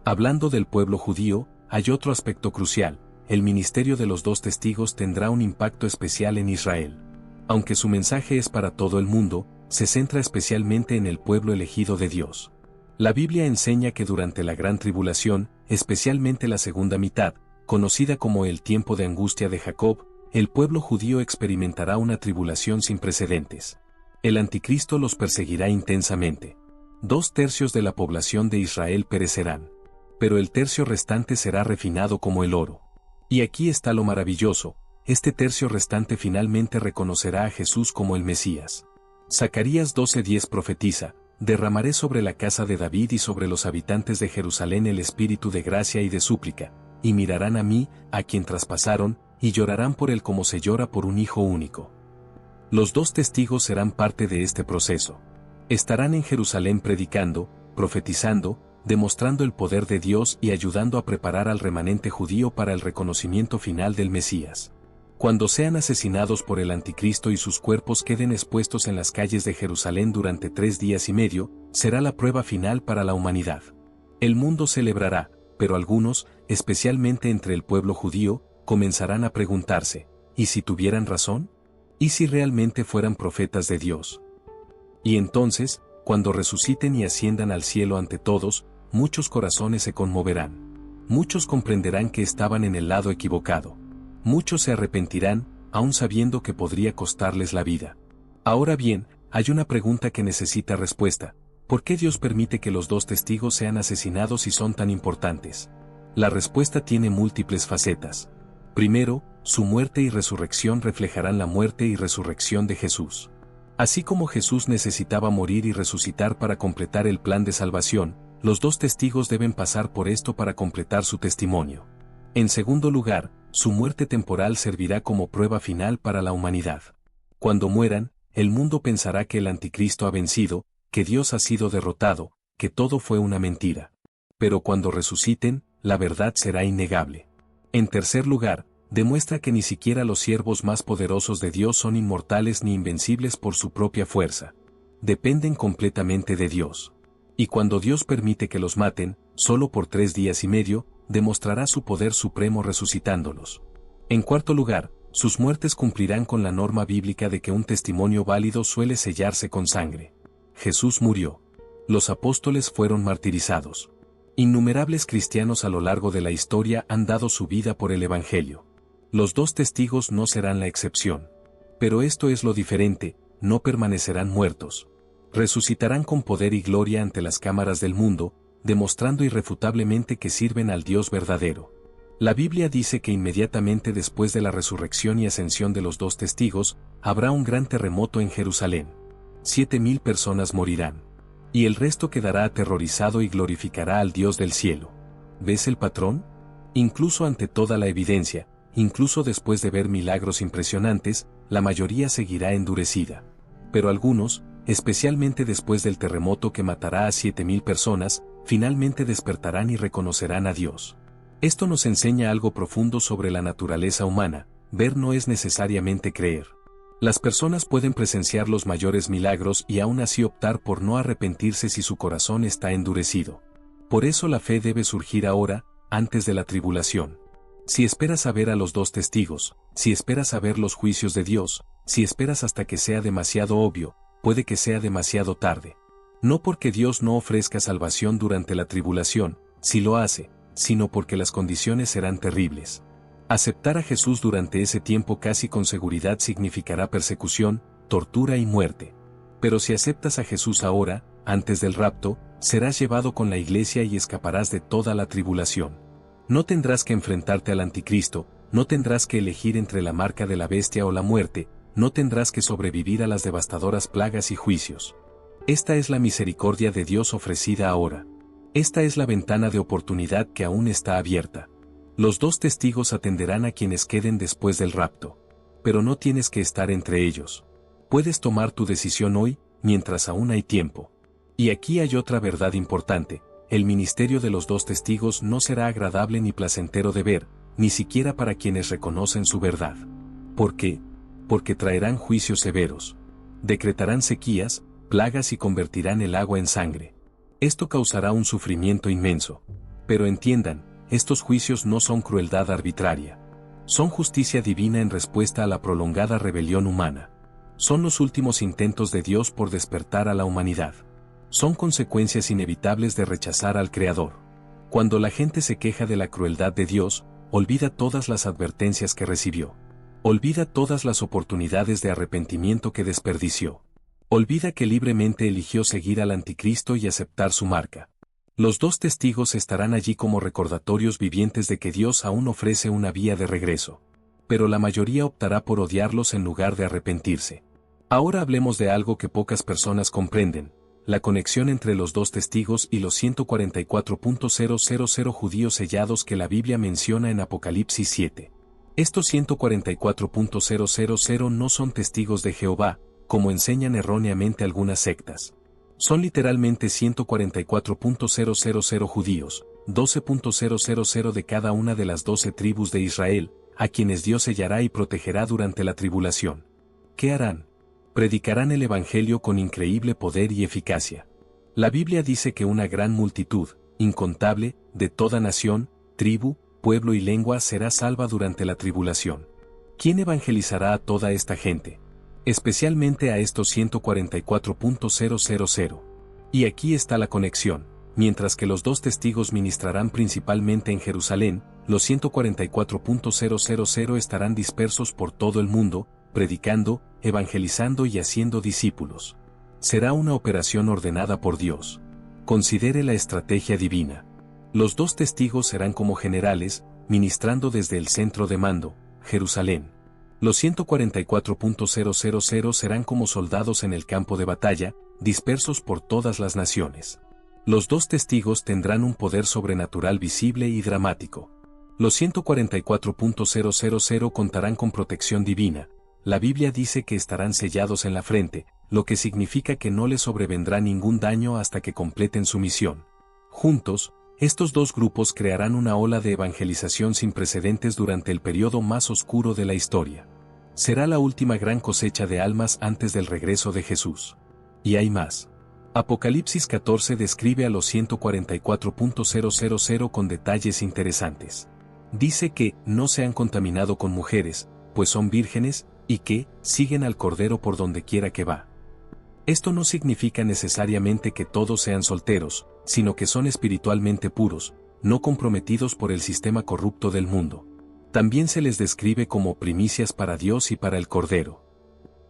Hablando del pueblo judío, hay otro aspecto crucial: el ministerio de los dos testigos tendrá un impacto especial en Israel. Aunque su mensaje es para todo el mundo, se centra especialmente en el pueblo elegido de Dios. La Biblia enseña que durante la gran tribulación, especialmente la segunda mitad, conocida como el tiempo de angustia de Jacob, el pueblo judío experimentará una tribulación sin precedentes. El anticristo los perseguirá intensamente. 2/3 de la población de Israel perecerán. Pero el tercio restante será refinado como el oro. Y aquí está lo maravilloso: este tercio restante finalmente reconocerá a Jesús como el Mesías. Zacarías 12:10 profetiza: derramaré sobre la casa de David y sobre los habitantes de Jerusalén el espíritu de gracia y de súplica, y mirarán a mí, a quien traspasaron, y llorarán por él como se llora por un hijo único. Los dos testigos serán parte de este proceso. Estarán en Jerusalén predicando, profetizando, demostrando el poder de Dios y ayudando a preparar al remanente judío para el reconocimiento final del Mesías. Cuando sean asesinados por el anticristo y sus cuerpos queden expuestos en las calles de Jerusalén durante 3 días y medio, será la prueba final para la humanidad. El mundo celebrará, pero algunos, especialmente entre el pueblo judío, comenzarán a preguntarse, ¿y si tuvieran razón? ¿Y si realmente fueran profetas de Dios? Y entonces, cuando resuciten y asciendan al cielo ante todos, muchos corazones se conmoverán. Muchos comprenderán que estaban en el lado equivocado. Muchos se arrepentirán, aun sabiendo que podría costarles la vida. Ahora bien, hay una pregunta que necesita respuesta. ¿Por qué Dios permite que los dos testigos sean asesinados si son tan importantes? La respuesta tiene múltiples facetas. Primero, su muerte y resurrección reflejarán la muerte y resurrección de Jesús. Así como Jesús necesitaba morir y resucitar para completar el plan de salvación, los dos testigos deben pasar por esto para completar su testimonio. En segundo lugar, su muerte temporal servirá como prueba final para la humanidad. Cuando mueran, el mundo pensará que el anticristo ha vencido, que Dios ha sido derrotado, que todo fue una mentira. Pero cuando resuciten, la verdad será innegable. En tercer lugar, demuestra que ni siquiera los siervos más poderosos de Dios son inmortales ni invencibles por su propia fuerza. Dependen completamente de Dios. Y cuando Dios permite que los maten, solo por 3 días y medio, demostrará su poder supremo resucitándolos. En cuarto lugar, sus muertes cumplirán con la norma bíblica de que un testimonio válido suele sellarse con sangre. Jesús murió. Los apóstoles fueron martirizados. Innumerables cristianos a lo largo de la historia han dado su vida por el Evangelio. Los dos testigos no serán la excepción. Pero esto es lo diferente, no permanecerán muertos. Resucitarán con poder y gloria ante las cámaras del mundo, demostrando irrefutablemente que sirven al Dios verdadero. La Biblia dice que inmediatamente después de la resurrección y ascensión de los dos testigos, habrá un gran terremoto en Jerusalén. 7,000 personas morirán. Y el resto quedará aterrorizado y glorificará al Dios del cielo. ¿Ves el patrón? Incluso ante toda la evidencia, incluso después de ver milagros impresionantes, la mayoría seguirá endurecida. Pero algunos, especialmente después del terremoto que matará a 7,000 personas, finalmente despertarán y reconocerán a Dios. Esto nos enseña algo profundo sobre la naturaleza humana: ver no es necesariamente creer. Las personas pueden presenciar los mayores milagros y aún así optar por no arrepentirse si su corazón está endurecido. Por eso la fe debe surgir ahora, antes de la tribulación. Si esperas a ver a los dos testigos, si esperas a ver los juicios de Dios, si esperas hasta que sea demasiado obvio, puede que sea demasiado tarde. No porque Dios no ofrezca salvación durante la tribulación, si lo hace, sino porque las condiciones serán terribles. Aceptar a Jesús durante ese tiempo casi con seguridad significará persecución, tortura y muerte. Pero si aceptas a Jesús ahora, antes del rapto, serás llevado con la iglesia y escaparás de toda la tribulación. No tendrás que enfrentarte al anticristo, no tendrás que elegir entre la marca de la bestia o la muerte, no tendrás que sobrevivir a las devastadoras plagas y juicios. Esta es la misericordia de Dios ofrecida ahora. Esta es la ventana de oportunidad que aún está abierta. Los dos testigos atenderán a quienes queden después del rapto. Pero no tienes que estar entre ellos. Puedes tomar tu decisión hoy, mientras aún hay tiempo. Y aquí hay otra verdad importante: el ministerio de los dos testigos no será agradable ni placentero de ver, ni siquiera para quienes reconocen su verdad. ¿Por qué? Porque traerán juicios severos. Decretarán sequías, plagas y convertirán el agua en sangre. Esto causará un sufrimiento inmenso. Pero entiendan, estos juicios no son crueldad arbitraria. Son justicia divina en respuesta a la prolongada rebelión humana. Son los últimos intentos de Dios por despertar a la humanidad. Son consecuencias inevitables de rechazar al Creador. Cuando la gente se queja de la crueldad de Dios, olvida todas las advertencias que recibió. Olvida todas las oportunidades de arrepentimiento que desperdició. Olvida que libremente eligió seguir al anticristo y aceptar su marca. Los dos testigos estarán allí como recordatorios vivientes de que Dios aún ofrece una vía de regreso. Pero la mayoría optará por odiarlos en lugar de arrepentirse. Ahora hablemos de algo que pocas personas comprenden: la conexión entre los dos testigos y los 144.000 judíos sellados que la Biblia menciona en Apocalipsis 7. Estos 144.000 no son testigos de Jehová, como enseñan erróneamente algunas sectas. Son literalmente 144.000 judíos, 12.000 de cada una de las 12 tribus de Israel, a quienes Dios sellará y protegerá durante la tribulación. ¿Qué harán? Predicarán el Evangelio con increíble poder y eficacia. La Biblia dice que una gran multitud, incontable, de toda nación, tribu, pueblo y lengua será salva durante la tribulación. ¿Quién evangelizará a toda esta gente? Especialmente a estos 144.000. Y aquí está la conexión. Mientras que los dos testigos ministrarán principalmente en Jerusalén, los 144.000 estarán dispersos por todo el mundo, predicando, evangelizando y haciendo discípulos. Será una operación ordenada por Dios. Considere la estrategia divina. Los dos testigos serán como generales, ministrando desde el centro de mando, Jerusalén. Los 144.000 serán como soldados en el campo de batalla, dispersos por todas las naciones. Los dos testigos tendrán un poder sobrenatural visible y dramático. Los 144.000 contarán con protección divina. La Biblia dice que estarán sellados en la frente, lo que significa que no les sobrevendrá ningún daño hasta que completen su misión. Juntos, estos dos grupos crearán una ola de evangelización sin precedentes durante el periodo más oscuro de la historia. Será la última gran cosecha de almas antes del regreso de Jesús. Y hay más. Apocalipsis 14 describe a los 144.000 con detalles interesantes. Dice que no se han contaminado con mujeres, pues son vírgenes, y que siguen al Cordero por donde quiera que va. Esto no significa necesariamente que todos sean solteros, sino que son espiritualmente puros, no comprometidos por el sistema corrupto del mundo. También se les describe como primicias para Dios y para el Cordero.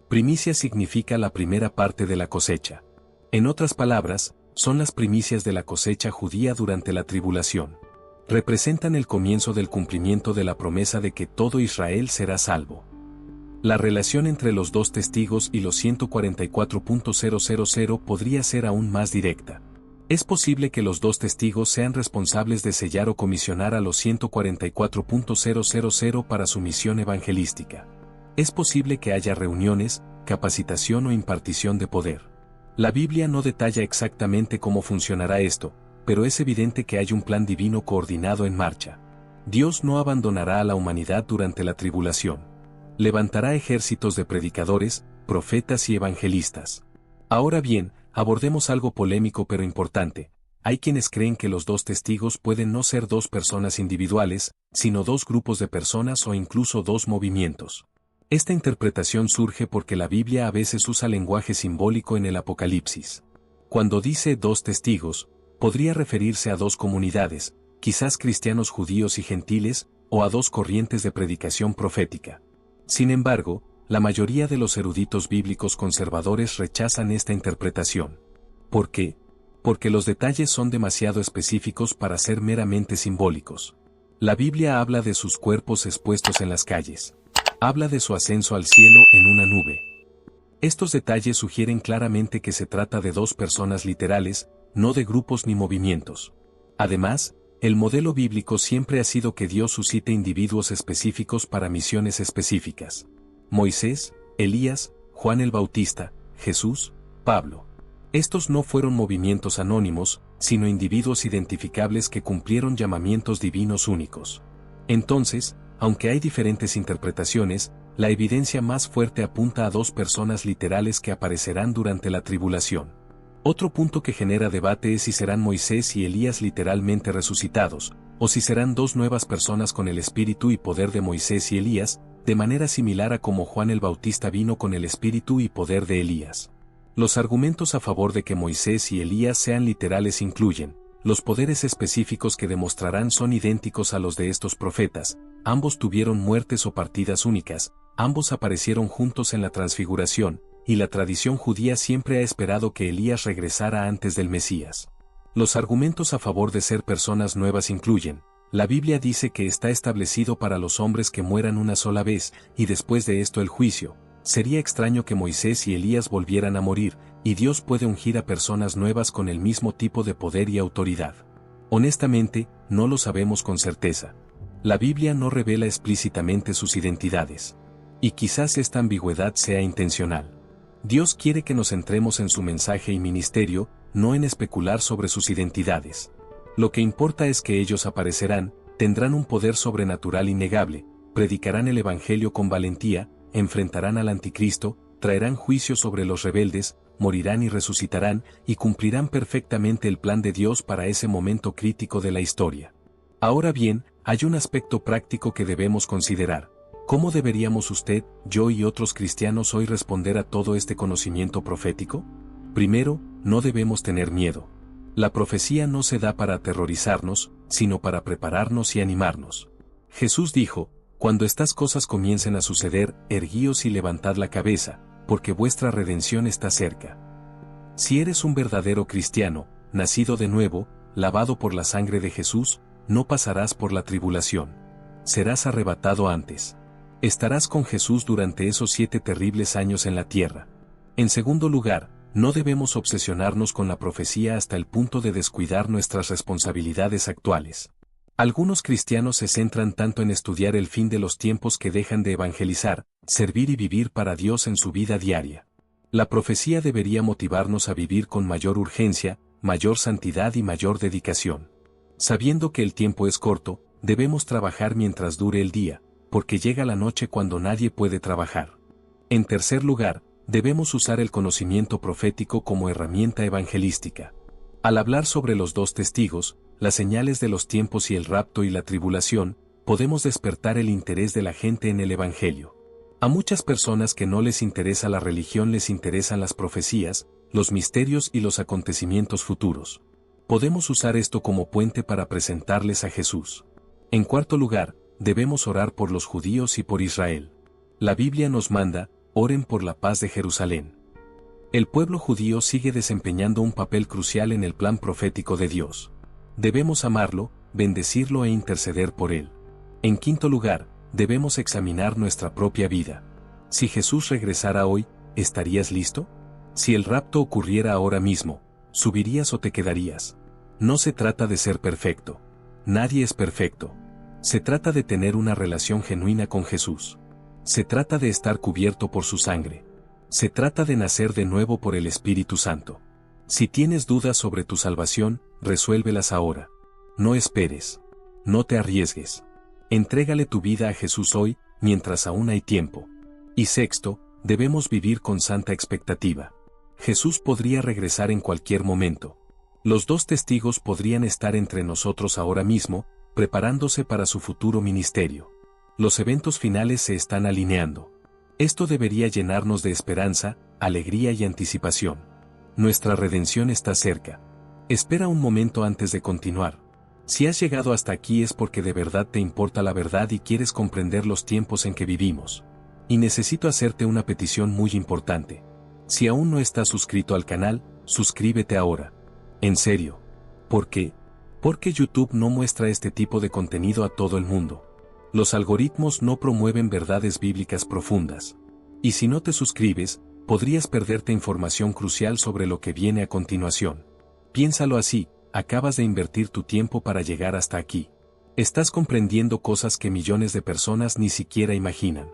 Primicia significa la primera parte de la cosecha. En otras palabras, son las primicias de la cosecha judía durante la tribulación. Representan el comienzo del cumplimiento de la promesa de que todo Israel será salvo. La relación entre los dos testigos y los 144.000 podría ser aún más directa. Es posible que los dos testigos sean responsables de sellar o comisionar a los 144.000 para su misión evangelística. Es posible que haya reuniones, capacitación o impartición de poder. La Biblia no detalla exactamente cómo funcionará esto, pero es evidente que hay un plan divino coordinado en marcha. Dios no abandonará a la humanidad durante la tribulación. Levantará ejércitos de predicadores, profetas y evangelistas. Ahora bien, abordemos algo polémico pero importante. Hay quienes creen que los dos testigos pueden no ser dos personas individuales, sino dos grupos de personas o incluso dos movimientos. Esta interpretación surge porque la Biblia a veces usa lenguaje simbólico en el Apocalipsis. Cuando dice dos testigos, podría referirse a dos comunidades, quizás cristianos judíos y gentiles, o a dos corrientes de predicación profética. Sin embargo, la mayoría de los eruditos bíblicos conservadores rechazan esta interpretación. ¿Por qué? Porque los detalles son demasiado específicos para ser meramente simbólicos. La Biblia habla de sus cuerpos expuestos en las calles. Habla de su ascenso al cielo en una nube. Estos detalles sugieren claramente que se trata de dos personas literales, no de grupos ni movimientos. Además, el modelo bíblico siempre ha sido que Dios suscite individuos específicos para misiones específicas. Moisés, Elías, Juan el Bautista, Jesús, Pablo. Estos no fueron movimientos anónimos, sino individuos identificables que cumplieron llamamientos divinos únicos. Entonces, aunque hay diferentes interpretaciones, la evidencia más fuerte apunta a dos personas literales que aparecerán durante la tribulación. Otro punto que genera debate es si serán Moisés y Elías literalmente resucitados, o si serán dos nuevas personas con el espíritu y poder de Moisés y Elías, de manera similar a como Juan el Bautista vino con el espíritu y poder de Elías. Los argumentos a favor de que Moisés y Elías sean literales incluyen: los poderes específicos que demostrarán son idénticos a los de estos profetas, ambos tuvieron muertes o partidas únicas, ambos aparecieron juntos en la transfiguración, y la tradición judía siempre ha esperado que Elías regresara antes del Mesías. Los argumentos a favor de ser personas nuevas incluyen: la Biblia dice que está establecido para los hombres que mueran una sola vez, y después de esto el juicio. Sería extraño que Moisés y Elías volvieran a morir, y Dios puede ungir a personas nuevas con el mismo tipo de poder y autoridad. Honestamente, no lo sabemos con certeza. La Biblia no revela explícitamente sus identidades. Y quizás esta ambigüedad sea intencional. Dios quiere que nos centremos en su mensaje y ministerio, no en especular sobre sus identidades. Lo que importa es que ellos aparecerán, tendrán un poder sobrenatural innegable, predicarán el Evangelio con valentía, enfrentarán al anticristo, traerán juicio sobre los rebeldes, morirán y resucitarán, y cumplirán perfectamente el plan de Dios para ese momento crítico de la historia. Ahora bien, hay un aspecto práctico que debemos considerar. ¿Cómo deberíamos usted, yo y otros cristianos hoy responder a todo este conocimiento profético? Primero, no debemos tener miedo. La profecía no se da para aterrorizarnos, sino para prepararnos y animarnos. Jesús dijo: cuando estas cosas comiencen a suceder, erguíos y levantad la cabeza, porque vuestra redención está cerca. Si eres un verdadero cristiano, nacido de nuevo, lavado por la sangre de Jesús, no pasarás por la tribulación. Serás arrebatado antes. Estarás con Jesús durante esos 7 terribles años en la tierra. En segundo lugar, no debemos obsesionarnos con la profecía hasta el punto de descuidar nuestras responsabilidades actuales. Algunos cristianos se centran tanto en estudiar el fin de los tiempos que dejan de evangelizar, servir y vivir para Dios en su vida diaria. La profecía debería motivarnos a vivir con mayor urgencia, mayor santidad y mayor dedicación. Sabiendo que el tiempo es corto, debemos trabajar mientras dure el día, porque llega la noche cuando nadie puede trabajar. En tercer lugar, debemos usar el conocimiento profético como herramienta evangelística. Al hablar sobre los 2 testigos, las señales de los tiempos y el rapto y la tribulación, podemos despertar el interés de la gente en el Evangelio. A muchas personas que no les interesa la religión les interesan las profecías, los misterios y los acontecimientos futuros. Podemos usar esto como puente para presentarles a Jesús. En cuarto lugar, debemos orar por los judíos y por Israel. La Biblia nos manda: oren por la paz de Jerusalén. El pueblo judío sigue desempeñando un papel crucial en el plan profético de Dios. Debemos amarlo, bendecirlo e interceder por él. En quinto lugar, debemos examinar nuestra propia vida. Si Jesús regresara hoy, ¿estarías listo? Si el rapto ocurriera ahora mismo, ¿subirías o te quedarías? No se trata de ser perfecto. Nadie es perfecto. Se trata de tener una relación genuina con Jesús. Se trata de estar cubierto por su sangre. Se trata de nacer de nuevo por el Espíritu Santo. Si tienes dudas sobre tu salvación, resuélvelas ahora. No esperes. No te arriesgues. Entrégale tu vida a Jesús hoy, mientras aún hay tiempo. Y sexto, debemos vivir con santa expectativa. Jesús podría regresar en cualquier momento. Los 2 testigos podrían estar entre nosotros ahora mismo, preparándose para su futuro ministerio. Los eventos finales se están alineando. Esto debería llenarnos de esperanza, alegría y anticipación. Nuestra redención está cerca. Espera un momento antes de continuar. Si has llegado hasta aquí es porque de verdad te importa la verdad y quieres comprender los tiempos en que vivimos. Y necesito hacerte una petición muy importante. Si aún no estás suscrito al canal, suscríbete ahora. En serio. ¿Por qué? Porque YouTube no muestra este tipo de contenido a todo el mundo. Los algoritmos no promueven verdades bíblicas profundas. Y si no te suscribes, podrías perderte información crucial sobre lo que viene a continuación. Piénsalo así: acabas de invertir tu tiempo para llegar hasta aquí. Estás comprendiendo cosas que millones de personas ni siquiera imaginan.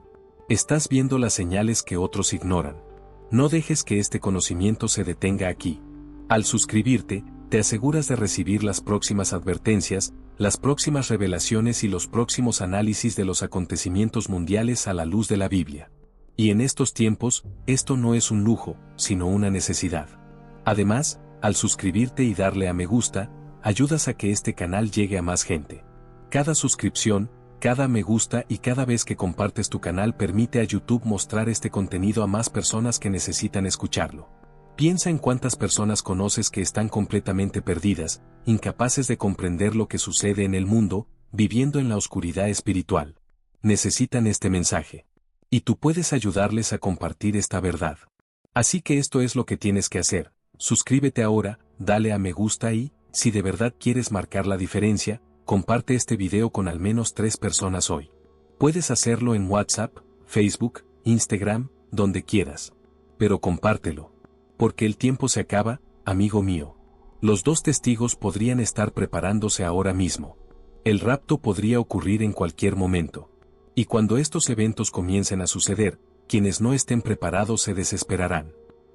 Estás viendo las señales que otros ignoran. No dejes que este conocimiento se detenga aquí. Al suscribirte, te aseguras de recibir las próximas advertencias, las próximas revelaciones y los próximos análisis de los acontecimientos mundiales a la luz de la Biblia. Y en estos tiempos, esto no es un lujo, sino una necesidad. Además, al suscribirte y darle a me gusta, ayudas a que este canal llegue a más gente. Cada suscripción, cada me gusta y cada vez que compartes tu canal permite a YouTube mostrar este contenido a más personas que necesitan escucharlo. Piensa en cuántas personas conoces que están completamente perdidas, incapaces de comprender lo que sucede en el mundo, viviendo en la oscuridad espiritual. Necesitan este mensaje. Y tú puedes ayudarles a compartir esta verdad. Así que esto es lo que tienes que hacer. Suscríbete ahora, dale a me gusta y, si de verdad quieres marcar la diferencia, comparte este video con al menos 3 personas hoy. Puedes hacerlo en WhatsApp, Facebook, Instagram, donde quieras. Pero compártelo. Porque el tiempo se acaba, amigo mío. Los 2 testigos podrían estar preparándose ahora mismo. El rapto podría ocurrir en cualquier momento. Y cuando estos eventos comiencen a suceder, quienes no estén preparados se desesperarán.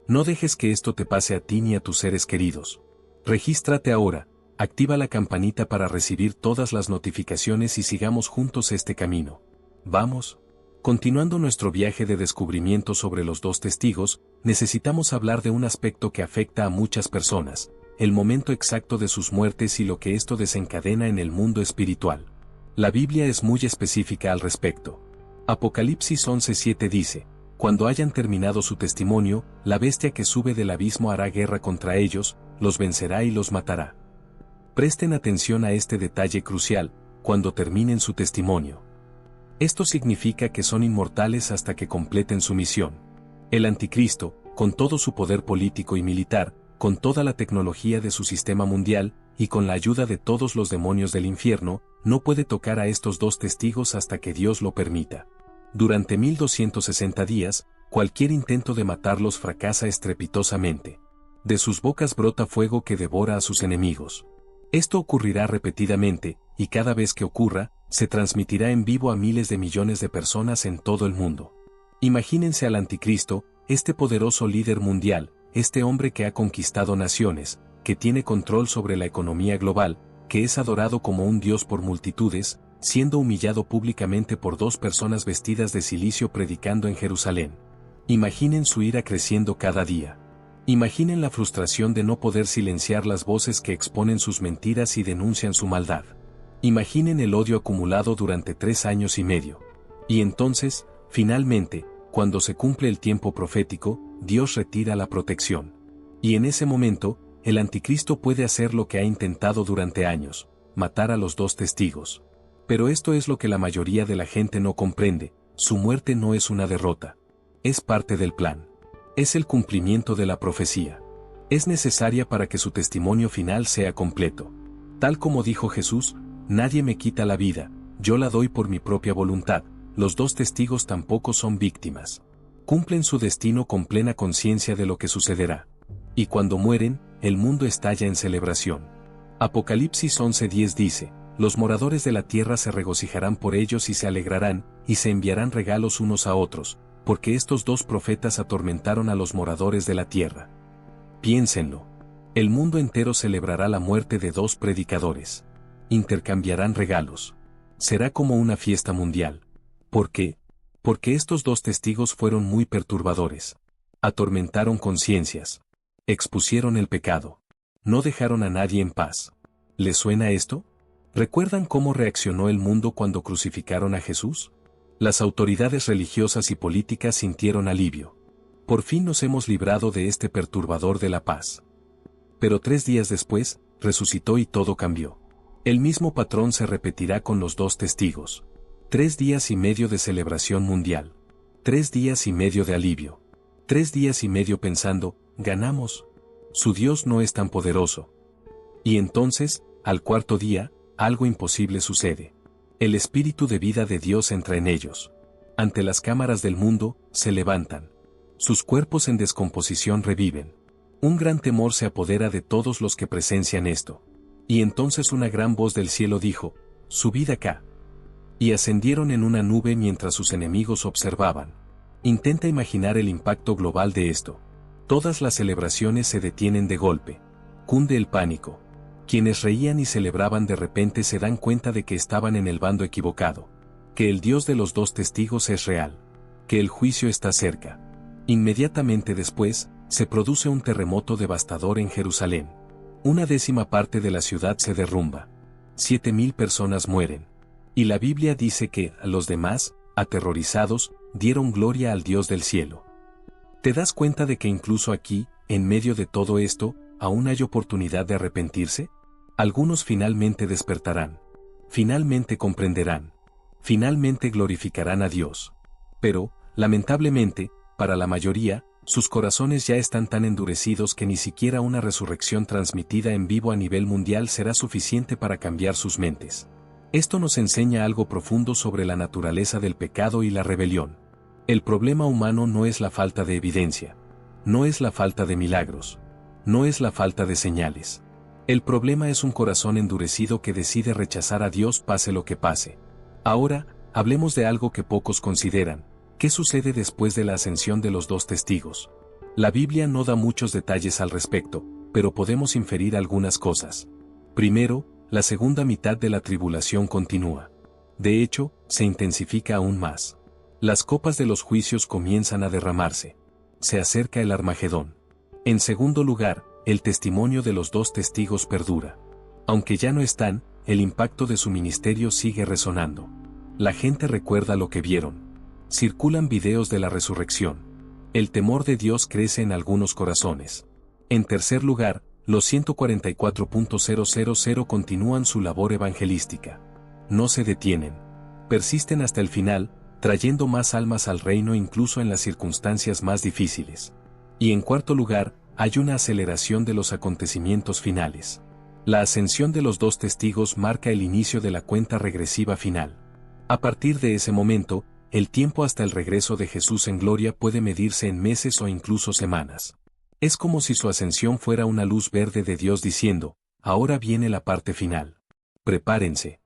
No dejes que esto te pase a ti ni a tus seres queridos. Regístrate ahora, activa la campanita para recibir todas las notificaciones y sigamos juntos este camino. Vamos. Continuando nuestro viaje de descubrimiento sobre los dos testigos, necesitamos hablar de un aspecto que afecta a muchas personas, el momento exacto de sus muertes y lo que esto desencadena en el mundo espiritual. La Biblia es muy específica al respecto. Apocalipsis 11:7 dice: cuando hayan terminado su testimonio, la bestia que sube del abismo hará guerra contra ellos, los vencerá y los matará. Presten atención a este detalle crucial: cuando terminen su testimonio. Esto significa que son inmortales hasta que completen su misión. El anticristo, con todo su poder político y militar, con toda la tecnología de su sistema mundial, y con la ayuda de todos los demonios del infierno, no puede tocar a estos dos testigos hasta que Dios lo permita. Durante 1260 días, cualquier intento de matarlos fracasa estrepitosamente. De sus bocas brota fuego que devora a sus enemigos. Esto ocurrirá repetidamente, y cada vez que ocurra, se transmitirá en vivo a miles de millones de personas en todo el mundo. Imagínense al anticristo, este poderoso líder mundial, este hombre que ha conquistado naciones, que tiene control sobre la economía global, que es adorado como un dios por multitudes, siendo humillado públicamente por dos personas vestidas de cilicio predicando en Jerusalén. Imaginen su ira creciendo cada día. Imaginen la frustración de no poder silenciar las voces que exponen sus mentiras y denuncian su maldad. Imaginen el odio acumulado durante 3 años y medio. Y entonces, finalmente, cuando se cumple el tiempo profético, Dios retira la protección. Y en ese momento, el anticristo puede hacer lo que ha intentado durante años: matar a los dos testigos. Pero esto es lo que la mayoría de la gente no comprende: su muerte no es una derrota. Es parte del plan. Es el cumplimiento de la profecía. Es necesaria para que su testimonio final sea completo. Tal como dijo Jesús: nadie me quita la vida, yo la doy por mi propia voluntad. Los dos testigos tampoco son víctimas. Cumplen su destino con plena conciencia de lo que sucederá. Y cuando mueren, el mundo estalla en celebración. Apocalipsis 11:10 dice: los moradores de la tierra se regocijarán por ellos y se alegrarán, y se enviarán regalos unos a otros, porque estos dos profetas atormentaron a los moradores de la tierra. Piénsenlo. El mundo entero celebrará la muerte de dos predicadores. Intercambiarán regalos. Será como una fiesta mundial. ¿Por qué? Porque estos dos testigos fueron muy perturbadores. Atormentaron conciencias. Expusieron el pecado. No dejaron a nadie en paz. ¿Les suena esto? ¿Recuerdan cómo reaccionó el mundo cuando crucificaron a Jesús? Las autoridades religiosas y políticas sintieron alivio. Por fin nos hemos librado de este perturbador de la paz. Pero 3 días después, resucitó y todo cambió. El mismo patrón se repetirá con los dos testigos. 3 días y medio de celebración mundial. 3 días y medio de alivio. 3 días y medio pensando: ganamos. Su Dios no es tan poderoso. Y entonces, al 4.º día, algo imposible sucede. El espíritu de vida de Dios entra en ellos. Ante las cámaras del mundo, se levantan. Sus cuerpos en descomposición reviven. Un gran temor se apodera de todos los que presencian esto. Y entonces una gran voz del cielo dijo: subid acá. Y ascendieron en una nube mientras sus enemigos observaban. Intenta imaginar el impacto global de esto. Todas las celebraciones se detienen de golpe. Cunde el pánico. Quienes reían y celebraban de repente se dan cuenta de que estaban en el bando equivocado. Que el Dios de los dos testigos es real. Que el juicio está cerca. Inmediatamente después, se produce un terremoto devastador en Jerusalén. 1/10 parte de la ciudad se derrumba. 7.000 personas mueren. Y la Biblia dice que los demás, aterrorizados, dieron gloria al Dios del cielo. ¿Te das cuenta de que incluso aquí, en medio de todo esto, aún hay oportunidad de arrepentirse? Algunos finalmente despertarán. Finalmente comprenderán. Finalmente glorificarán a Dios. Pero, lamentablemente, para la mayoría, sus corazones ya están tan endurecidos que ni siquiera una resurrección transmitida en vivo a nivel mundial será suficiente para cambiar sus mentes. Esto nos enseña algo profundo sobre la naturaleza del pecado y la rebelión. El problema humano no es la falta de evidencia. No es la falta de milagros. No es la falta de señales. El problema es un corazón endurecido que decide rechazar a Dios pase lo que pase. Ahora, hablemos de algo que pocos consideran. ¿Qué sucede después de la ascensión de los dos testigos? La Biblia no da muchos detalles al respecto, pero podemos inferir algunas cosas. Primero, la segunda mitad de la tribulación continúa. De hecho, se intensifica aún más. Las copas de los juicios comienzan a derramarse. Se acerca el Armagedón. En segundo lugar, el testimonio de los dos testigos perdura. Aunque ya no están, el impacto de su ministerio sigue resonando. La gente recuerda lo que vieron. Circulan videos de la resurrección. El temor de Dios crece en algunos corazones. En tercer lugar, los 144.000 continúan su labor evangelística. No se detienen. Persisten hasta el final, trayendo más almas al reino incluso en las circunstancias más difíciles. Y en cuarto lugar, hay una aceleración de los acontecimientos finales. La ascensión de los dos testigos marca el inicio de la cuenta regresiva final. A partir de ese momento, el tiempo hasta el regreso de Jesús en gloria puede medirse en meses o incluso semanas. Es como si su ascensión fuera una luz verde de Dios diciendo, ahora viene la parte final. Prepárense.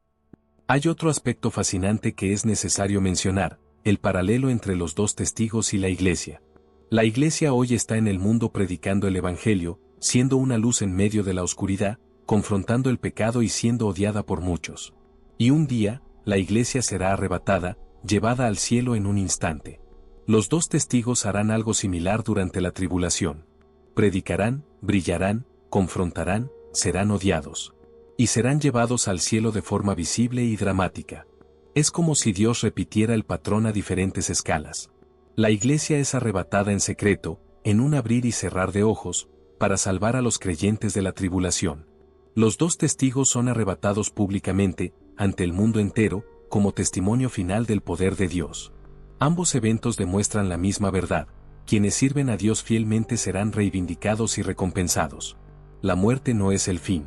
Hay otro aspecto fascinante que es necesario mencionar, el paralelo entre los dos testigos y la Iglesia. La Iglesia hoy está en el mundo predicando el Evangelio, siendo una luz en medio de la oscuridad, confrontando el pecado y siendo odiada por muchos. Y un día, la Iglesia será arrebatada, llevada al cielo en un instante. Los dos testigos harán algo similar durante la tribulación. Predicarán, brillarán, confrontarán, serán odiados. Y serán llevados al cielo de forma visible y dramática. Es como si Dios repitiera el patrón a diferentes escalas. La Iglesia es arrebatada en secreto, en un abrir y cerrar de ojos, para salvar a los creyentes de la tribulación. Los dos testigos son arrebatados públicamente, ante el mundo entero, como testimonio final del poder de Dios. Ambos eventos demuestran la misma verdad: quienes sirven a Dios fielmente serán reivindicados y recompensados. La muerte no es el fin.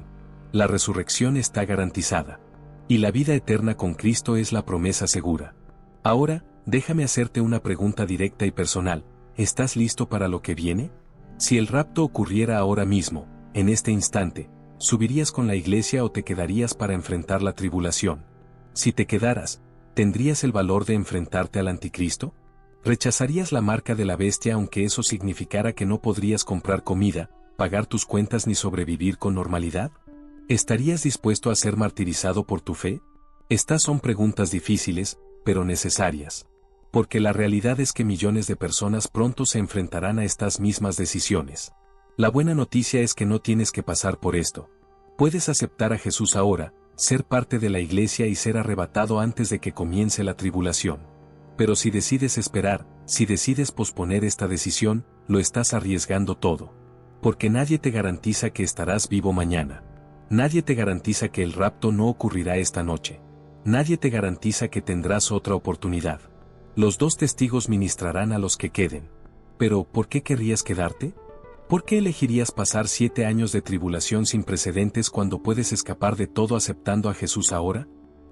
La resurrección está garantizada. Y la vida eterna con Cristo es la promesa segura. Ahora, déjame hacerte una pregunta directa y personal: ¿estás listo para lo que viene? Si el rapto ocurriera ahora mismo, en este instante, ¿subirías con la Iglesia o te quedarías para enfrentar la tribulación? Si te quedaras, ¿tendrías el valor de enfrentarte al anticristo? ¿Rechazarías la marca de la bestia aunque eso significara que no podrías comprar comida, pagar tus cuentas ni sobrevivir con normalidad? ¿Estarías dispuesto a ser martirizado por tu fe? Estas son preguntas difíciles, pero necesarias. Porque la realidad es que millones de personas pronto se enfrentarán a estas mismas decisiones. La buena noticia es que no tienes que pasar por esto. Puedes aceptar a Jesús ahora, ser parte de la Iglesia y ser arrebatado antes de que comience la tribulación. Pero si decides esperar, si decides posponer esta decisión, lo estás arriesgando todo. Porque nadie te garantiza que estarás vivo mañana. Nadie te garantiza que el rapto no ocurrirá esta noche. Nadie te garantiza que tendrás otra oportunidad. Los dos testigos ministrarán a los que queden. Pero, ¿por qué querrías quedarte? ¿Por qué elegirías pasar 7 años de tribulación sin precedentes cuando puedes escapar de todo aceptando a Jesús ahora?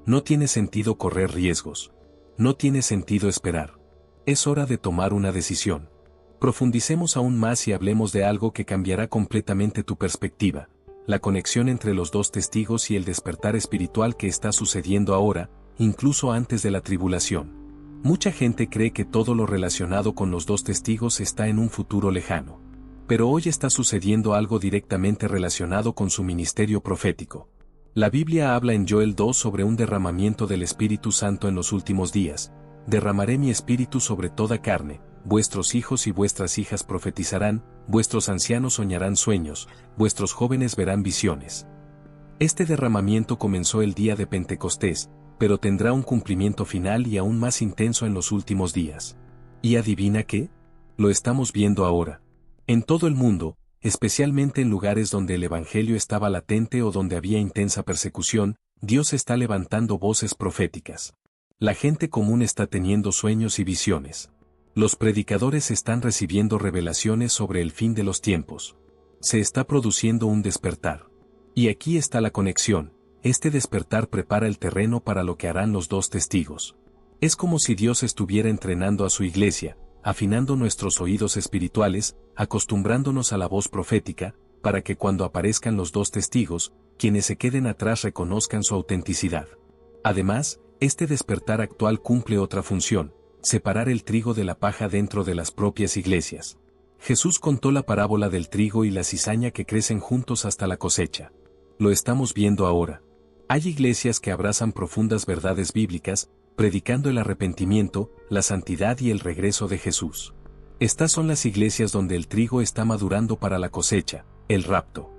No tiene sentido correr riesgos. No tiene sentido esperar. Es hora de tomar una decisión. Profundicemos aún más y hablemos de algo que cambiará completamente tu perspectiva: la conexión entre los dos testigos y el despertar espiritual que está sucediendo ahora, incluso antes de la tribulación. Mucha gente cree que todo lo relacionado con los dos testigos está en un futuro lejano. Pero hoy está sucediendo algo directamente relacionado con su ministerio profético. La Biblia habla en Joel 2 sobre un derramamiento del Espíritu Santo en los últimos días. Derramaré mi espíritu sobre toda carne, vuestros hijos y vuestras hijas profetizarán, vuestros ancianos soñarán sueños, vuestros jóvenes verán visiones. Este derramamiento comenzó el día de Pentecostés, pero tendrá un cumplimiento final y aún más intenso en los últimos días. ¿Y adivina qué? Lo estamos viendo ahora. En todo el mundo, especialmente en lugares donde el Evangelio estaba latente o donde había intensa persecución, Dios está levantando voces proféticas. La gente común está teniendo sueños y visiones. Los predicadores están recibiendo revelaciones sobre el fin de los tiempos. Se está produciendo un despertar. Y aquí está la conexión: este despertar prepara el terreno para lo que harán los dos testigos. Es como si Dios estuviera entrenando a su iglesia, afinando nuestros oídos espirituales, acostumbrándonos a la voz profética, para que cuando aparezcan los dos testigos, quienes se queden atrás reconozcan su autenticidad. Además, este despertar actual cumple otra función: separar el trigo de la paja dentro de las propias iglesias. Jesús contó la parábola del trigo y la cizaña que crecen juntos hasta la cosecha. Lo estamos viendo ahora. Hay iglesias que abrazan profundas verdades bíblicas, predicando el arrepentimiento, la santidad y el regreso de Jesús. Estas son las iglesias donde el trigo está madurando para la cosecha, el rapto.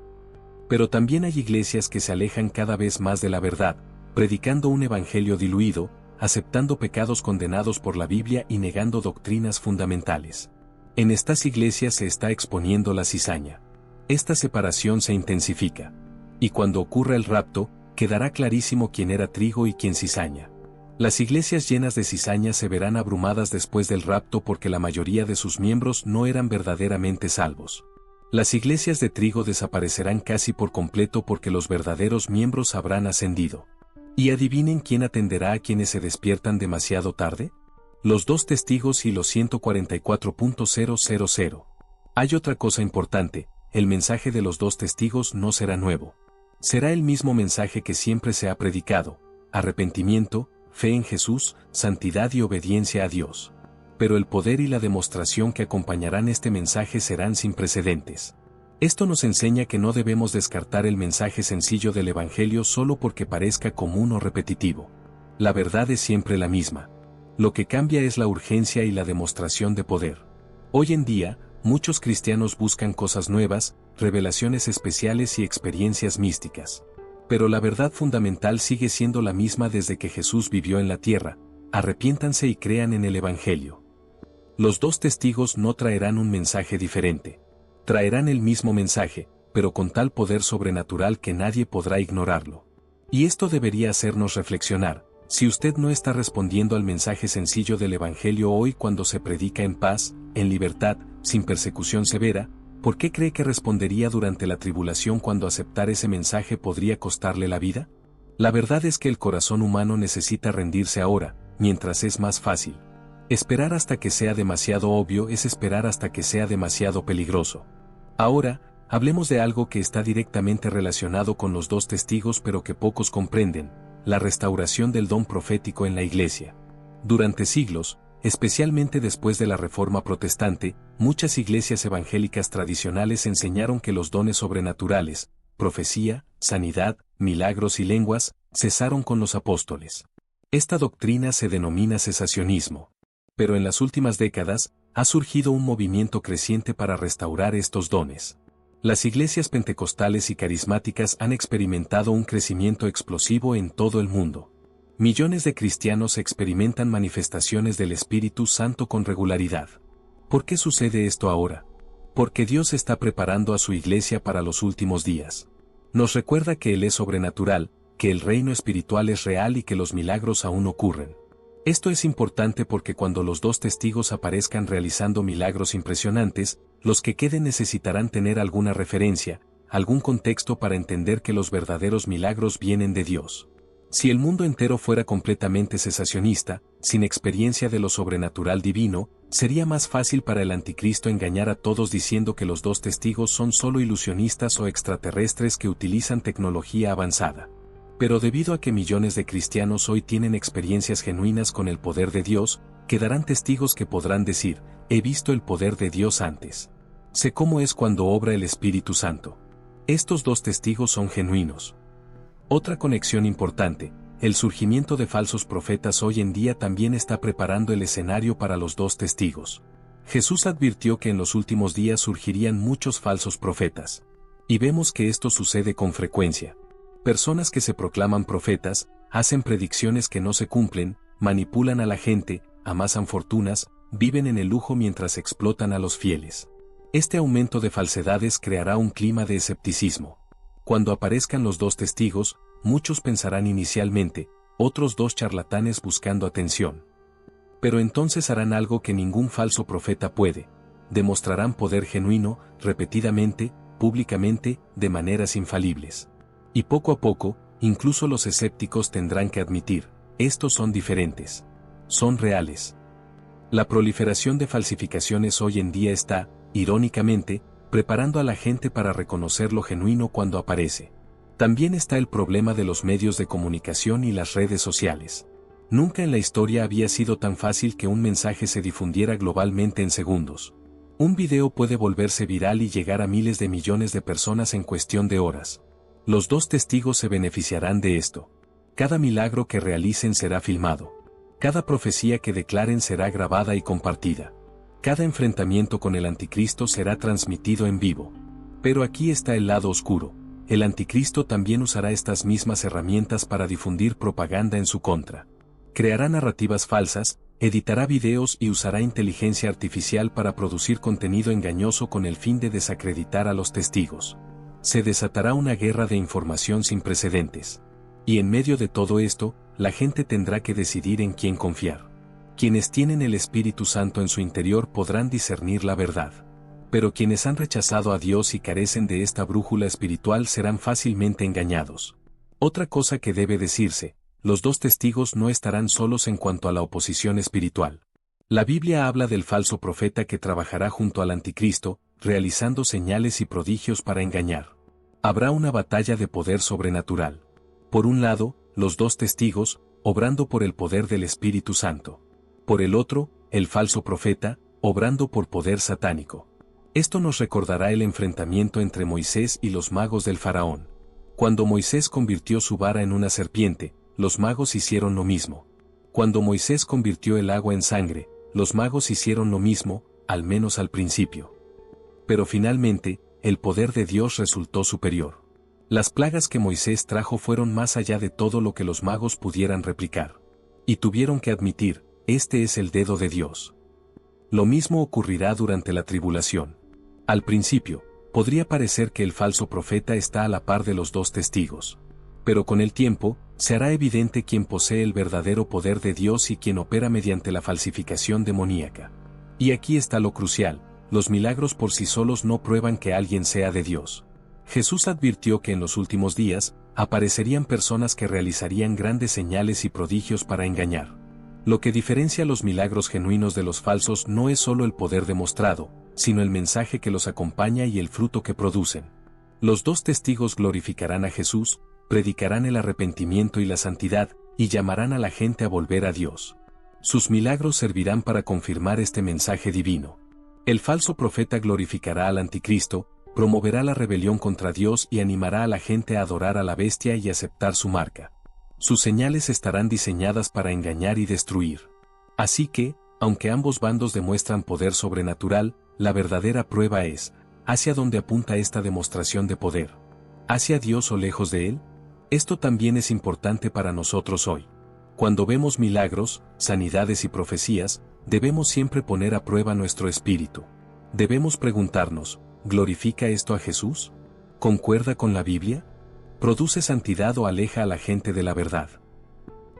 Pero también hay iglesias que se alejan cada vez más de la verdad, predicando un evangelio diluido, aceptando pecados condenados por la Biblia y negando doctrinas fundamentales. En estas iglesias se está exponiendo la cizaña. Esta separación se intensifica. Y cuando ocurra el rapto, quedará clarísimo quién era trigo y quién cizaña. Las iglesias llenas de cizaña se verán abrumadas después del rapto porque la mayoría de sus miembros no eran verdaderamente salvos. Las iglesias de trigo desaparecerán casi por completo porque los verdaderos miembros habrán ascendido. ¿Y adivinen quién atenderá a quienes se despiertan demasiado tarde? Los dos testigos y los 144.000. Hay otra cosa importante: el mensaje de los dos testigos no será nuevo. Será el mismo mensaje que siempre se ha predicado: arrepentimiento, fe en Jesús, santidad y obediencia a Dios. Pero el poder y la demostración que acompañarán este mensaje serán sin precedentes. Esto nos enseña que no debemos descartar el mensaje sencillo del Evangelio solo porque parezca común o repetitivo. La verdad es siempre la misma. Lo que cambia es la urgencia y la demostración de poder. Hoy en día, muchos cristianos buscan cosas nuevas, revelaciones especiales y experiencias místicas. Pero la verdad fundamental sigue siendo la misma desde que Jesús vivió en la tierra: arrepiéntanse y crean en el Evangelio. Los dos testigos no traerán un mensaje diferente. Traerán el mismo mensaje, pero con tal poder sobrenatural que nadie podrá ignorarlo. Y esto debería hacernos reflexionar: si usted no está respondiendo al mensaje sencillo del Evangelio hoy cuando se predica en paz, en libertad, sin persecución severa, ¿por qué cree que respondería durante la tribulación cuando aceptar ese mensaje podría costarle la vida? La verdad es que el corazón humano necesita rendirse ahora, mientras es más fácil. Esperar hasta que sea demasiado obvio es esperar hasta que sea demasiado peligroso. Ahora, hablemos de algo que está directamente relacionado con los dos testigos pero que pocos comprenden: la restauración del don profético en la Iglesia. Durante siglos, especialmente después de la Reforma Protestante, muchas iglesias evangélicas tradicionales enseñaron que los dones sobrenaturales, profecía, sanidad, milagros y lenguas, cesaron con los apóstoles. Esta doctrina se denomina cesacionismo. Pero en las últimas décadas, ha surgido un movimiento creciente para restaurar estos dones. Las iglesias pentecostales y carismáticas han experimentado un crecimiento explosivo en todo el mundo. Millones de cristianos experimentan manifestaciones del Espíritu Santo con regularidad. ¿Por qué sucede esto ahora? Porque Dios está preparando a su iglesia para los últimos días. Nos recuerda que Él es sobrenatural, que el reino espiritual es real y que los milagros aún ocurren. Esto es importante porque cuando los dos testigos aparezcan realizando milagros impresionantes, los que queden necesitarán tener alguna referencia, algún contexto para entender que los verdaderos milagros vienen de Dios. Si el mundo entero fuera completamente cesacionista, sin experiencia de lo sobrenatural divino, sería más fácil para el anticristo engañar a todos diciendo que los dos testigos son solo ilusionistas o extraterrestres que utilizan tecnología avanzada. Pero debido a que millones de cristianos hoy tienen experiencias genuinas con el poder de Dios, quedarán testigos que podrán decir: he visto el poder de Dios antes. Sé cómo es cuando obra el Espíritu Santo. Estos dos testigos son genuinos. Otra conexión importante: el surgimiento de falsos profetas hoy en día también está preparando el escenario para los dos testigos. Jesús advirtió que en los últimos días surgirían muchos falsos profetas. Y vemos que esto sucede con frecuencia. Personas que se proclaman profetas, hacen predicciones que no se cumplen, manipulan a la gente, amasan fortunas, viven en el lujo mientras explotan a los fieles. Este aumento de falsedades creará un clima de escepticismo. Cuando aparezcan los dos testigos, muchos pensarán inicialmente: otros dos charlatanes buscando atención. Pero entonces harán algo que ningún falso profeta puede: demostrarán poder genuino, repetidamente, públicamente, de maneras infalibles. Y poco a poco, incluso los escépticos tendrán que admitir: estos son diferentes. Son reales. La proliferación de falsificaciones hoy en día está, irónicamente, preparando a la gente para reconocer lo genuino cuando aparece. También está el problema de los medios de comunicación y las redes sociales. Nunca en la historia había sido tan fácil que un mensaje se difundiera globalmente en segundos. Un video puede volverse viral y llegar a miles de millones de personas en cuestión de horas. Los dos testigos se beneficiarán de esto. Cada milagro que realicen será filmado. Cada profecía que declaren será grabada y compartida. Cada enfrentamiento con el anticristo será transmitido en vivo. Pero aquí está el lado oscuro. El anticristo también usará estas mismas herramientas para difundir propaganda en su contra. Creará narrativas falsas, editará videos y usará inteligencia artificial para producir contenido engañoso con el fin de desacreditar a los testigos. Se desatará una guerra de información sin precedentes. Y en medio de todo esto, la gente tendrá que decidir en quién confiar. Quienes tienen el Espíritu Santo en su interior podrán discernir la verdad. Pero quienes han rechazado a Dios y carecen de esta brújula espiritual serán fácilmente engañados. Otra cosa que debe decirse: los dos testigos no estarán solos en cuanto a la oposición espiritual. La Biblia habla del falso profeta que trabajará junto al anticristo, realizando señales y prodigios para engañar. Habrá una batalla de poder sobrenatural. Por un lado, los dos testigos, obrando por el poder del Espíritu Santo. Por el otro, el falso profeta, obrando por poder satánico. Esto nos recordará el enfrentamiento entre Moisés y los magos del faraón. Cuando Moisés convirtió su vara en una serpiente, los magos hicieron lo mismo. Cuando Moisés convirtió el agua en sangre, los magos hicieron lo mismo, al menos al principio. Pero finalmente, el poder de Dios resultó superior. Las plagas que Moisés trajo fueron más allá de todo lo que los magos pudieran replicar. Y tuvieron que admitir: este es el dedo de Dios. Lo mismo ocurrirá durante la tribulación. Al principio, podría parecer que el falso profeta está a la par de los dos testigos. Pero con el tiempo, se hará evidente quién posee el verdadero poder de Dios y quién opera mediante la falsificación demoníaca. Y aquí está lo crucial: los milagros por sí solos no prueban que alguien sea de Dios. Jesús advirtió que en los últimos días, aparecerían personas que realizarían grandes señales y prodigios para engañar. Lo que diferencia los milagros genuinos de los falsos no es solo el poder demostrado, sino el mensaje que los acompaña y el fruto que producen. Los dos testigos glorificarán a Jesús, predicarán el arrepentimiento y la santidad, y llamarán a la gente a volver a Dios. Sus milagros servirán para confirmar este mensaje divino. El falso profeta glorificará al anticristo, promoverá la rebelión contra Dios y animará a la gente a adorar a la bestia y aceptar su marca. Sus señales estarán diseñadas para engañar y destruir. Así que, aunque ambos bandos demuestran poder sobrenatural, la verdadera prueba es: ¿hacia dónde apunta esta demostración de poder? ¿Hacia Dios o lejos de Él? Esto también es importante para nosotros hoy. Cuando vemos milagros, sanidades y profecías, debemos siempre poner a prueba nuestro espíritu. Debemos preguntarnos: ¿glorifica esto a Jesús? ¿Concuerda con la Biblia? ¿Produce santidad o aleja a la gente de la verdad?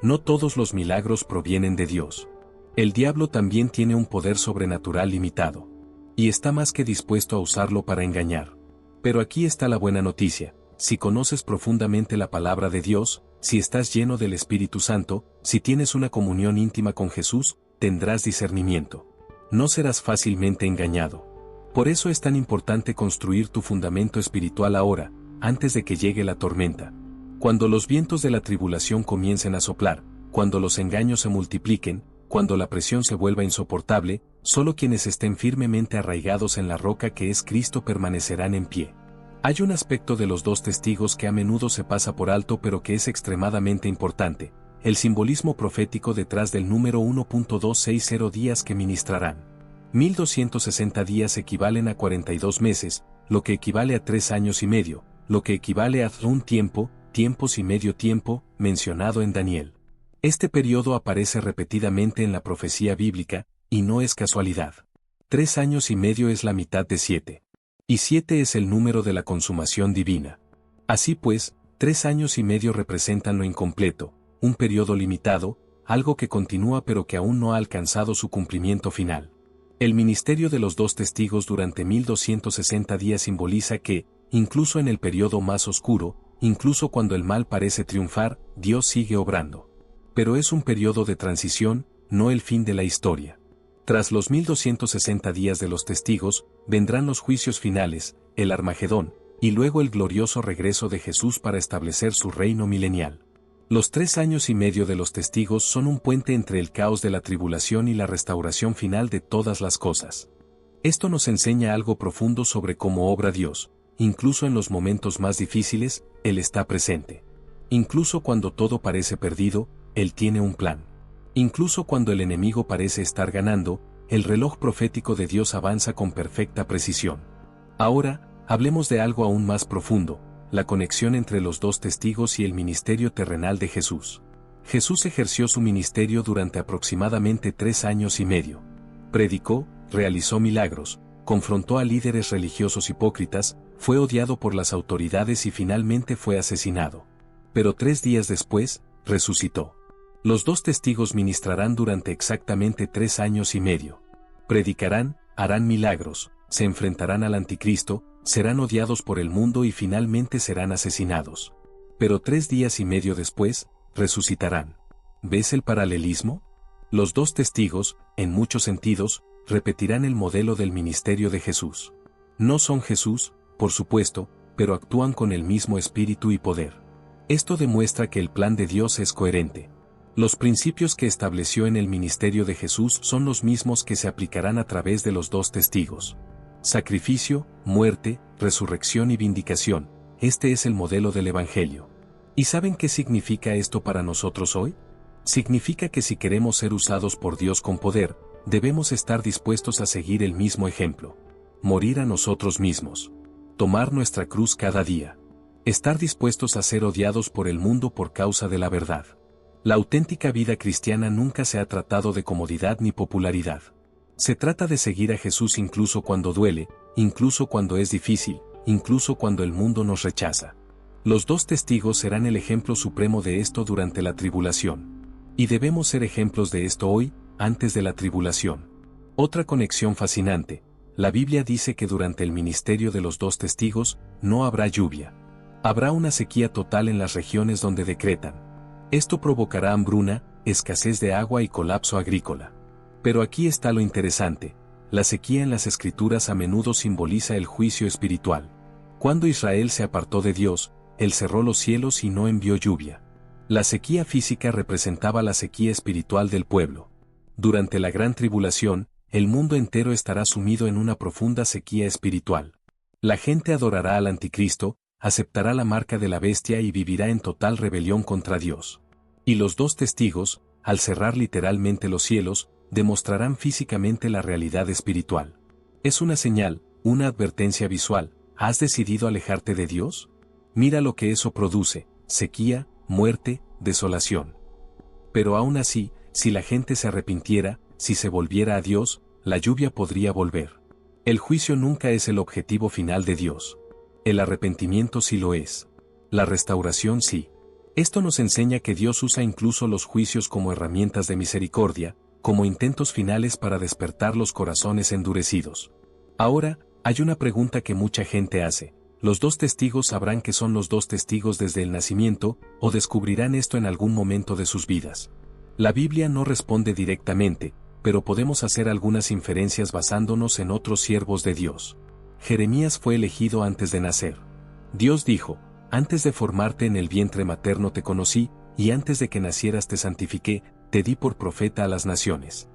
No todos los milagros provienen de Dios. El diablo también tiene un poder sobrenatural limitado. Y está más que dispuesto a usarlo para engañar. Pero aquí está la buena noticia: si conoces profundamente la palabra de Dios, si estás lleno del Espíritu Santo, si tienes una comunión íntima con Jesús, tendrás discernimiento. No serás fácilmente engañado. Por eso es tan importante construir tu fundamento espiritual ahora, antes de que llegue la tormenta. Cuando los vientos de la tribulación comiencen a soplar, cuando los engaños se multipliquen, cuando la presión se vuelva insoportable, solo quienes estén firmemente arraigados en la roca que es Cristo permanecerán en pie. Hay un aspecto de los dos testigos que a menudo se pasa por alto pero que es extremadamente importante: el simbolismo profético detrás del número 1.260 días que ministrarán. 1260 días equivalen a 42 meses, lo que equivale a 3 años y medio, lo que equivale a un tiempo, tiempos y medio tiempo, mencionado en Daniel. Este periodo aparece repetidamente en la profecía bíblica, y no es casualidad. 3 años y medio es la mitad de 7. Y 7 es el número de la consumación divina. Así pues, 3 años y medio representan lo incompleto, un periodo limitado, algo que continúa pero que aún no ha alcanzado su cumplimiento final. El ministerio de los dos testigos durante 1260 días simboliza que, incluso en el periodo más oscuro, incluso cuando el mal parece triunfar, Dios sigue obrando. Pero es un periodo de transición, no el fin de la historia. Tras los 1260 días de los testigos, vendrán los juicios finales, el Armagedón, y luego el glorioso regreso de Jesús para establecer su reino milenial. Los 3 años y medio de los testigos son un puente entre el caos de la tribulación y la restauración final de todas las cosas. Esto nos enseña algo profundo sobre cómo obra Dios. Incluso en los momentos más difíciles, Él está presente. Incluso cuando todo parece perdido, Él tiene un plan. Incluso cuando el enemigo parece estar ganando, el reloj profético de Dios avanza con perfecta precisión. Ahora, hablemos de algo aún más profundo, la conexión entre los dos testigos y el ministerio terrenal de Jesús. Jesús ejerció su ministerio durante aproximadamente 3 años y medio. Predicó, realizó milagros, confrontó a líderes religiosos hipócritas, fue odiado por las autoridades y finalmente fue asesinado. Pero 3 días después, resucitó. Los dos testigos ministrarán durante exactamente 3 años y medio. Predicarán, harán milagros, se enfrentarán al anticristo, serán odiados por el mundo y finalmente serán asesinados. Pero 3 días y medio después, resucitarán. ¿Ves el paralelismo? Los dos testigos, en muchos sentidos, repetirán el modelo del ministerio de Jesús. No son Jesús, por supuesto, pero actúan con el mismo espíritu y poder. Esto demuestra que el plan de Dios es coherente. Los principios que estableció en el ministerio de Jesús son los mismos que se aplicarán a través de los dos testigos. Sacrificio, muerte, resurrección y vindicación, este es el modelo del Evangelio. ¿Y saben qué significa esto para nosotros hoy? Significa que si queremos ser usados por Dios con poder, debemos estar dispuestos a seguir el mismo ejemplo. Morir a nosotros mismos. Tomar nuestra cruz cada día. Estar dispuestos a ser odiados por el mundo por causa de la verdad. La auténtica vida cristiana nunca se ha tratado de comodidad ni popularidad. Se trata de seguir a Jesús incluso cuando duele, incluso cuando es difícil, incluso cuando el mundo nos rechaza. Los dos testigos serán el ejemplo supremo de esto durante la tribulación. Y debemos ser ejemplos de esto hoy, antes de la tribulación. Otra conexión fascinante. La Biblia dice que durante el ministerio de los dos testigos, no habrá lluvia. Habrá una sequía total en las regiones donde decretan. Esto provocará hambruna, escasez de agua y colapso agrícola. Pero aquí está lo interesante. La sequía en las Escrituras a menudo simboliza el juicio espiritual. Cuando Israel se apartó de Dios, Él cerró los cielos y no envió lluvia. La sequía física representaba la sequía espiritual del pueblo. Durante la gran tribulación, el mundo entero estará sumido en una profunda sequía espiritual. La gente adorará al anticristo, aceptará la marca de la bestia y vivirá en total rebelión contra Dios. Y los dos testigos, al cerrar literalmente los cielos, demostrarán físicamente la realidad espiritual. Es una señal, una advertencia visual. ¿Has decidido alejarte de Dios? Mira lo que eso produce: sequía, muerte, desolación. Pero aún así, si la gente se arrepintiera, si se volviera a Dios, la lluvia podría volver. El juicio nunca es el objetivo final de Dios. El arrepentimiento sí lo es. La restauración sí. Esto nos enseña que Dios usa incluso los juicios como herramientas de misericordia, como intentos finales para despertar los corazones endurecidos. Ahora, hay una pregunta que mucha gente hace. ¿Los dos testigos sabrán que son los dos testigos desde el nacimiento, o descubrirán esto en algún momento de sus vidas? La Biblia no responde directamente, pero podemos hacer algunas inferencias basándonos en otros siervos de Dios. Jeremías fue elegido antes de nacer. Dios dijo: antes de formarte en el vientre materno te conocí, y antes de que nacieras te santifiqué, te di por profeta a las naciones.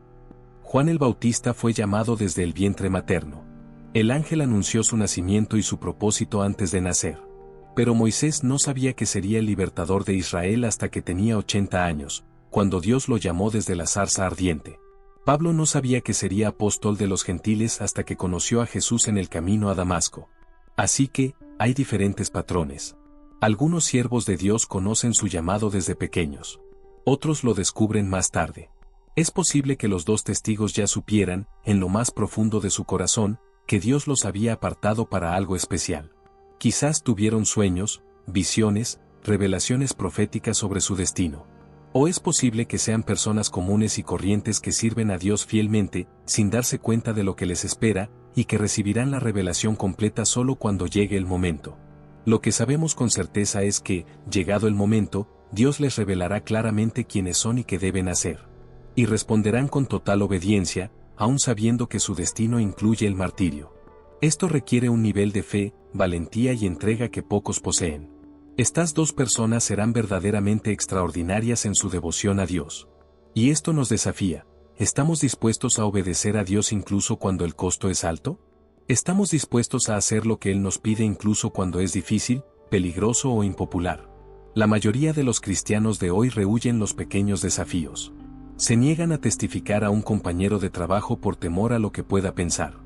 Juan el Bautista fue llamado desde el vientre materno. El ángel anunció su nacimiento y su propósito antes de nacer. Pero Moisés no sabía que sería el libertador de Israel hasta que tenía 80 años, cuando Dios lo llamó desde la zarza ardiente. Pablo no sabía que sería apóstol de los gentiles hasta que conoció a Jesús en el camino a Damasco. Así que, hay diferentes patrones. Algunos siervos de Dios conocen su llamado desde pequeños. Otros lo descubren más tarde. Es posible que los dos testigos ya supieran, en lo más profundo de su corazón, que Dios los había apartado para algo especial. Quizás tuvieron sueños, visiones, revelaciones proféticas sobre su destino. O es posible que sean personas comunes y corrientes que sirven a Dios fielmente, sin darse cuenta de lo que les espera, y que recibirán la revelación completa solo cuando llegue el momento. Lo que sabemos con certeza es que, llegado el momento, Dios les revelará claramente quiénes son y qué deben hacer. Y responderán con total obediencia, aun sabiendo que su destino incluye el martirio. Esto requiere un nivel de fe, valentía y entrega que pocos poseen. Estas dos personas serán verdaderamente extraordinarias en su devoción a Dios. Y esto nos desafía. ¿Estamos dispuestos a obedecer a Dios incluso cuando el costo es alto? ¿Estamos dispuestos a hacer lo que Él nos pide incluso cuando es difícil, peligroso o impopular? La mayoría de los cristianos de hoy rehúyen los pequeños desafíos. Se niegan a testificar a un compañero de trabajo por temor a lo que pueda pensar.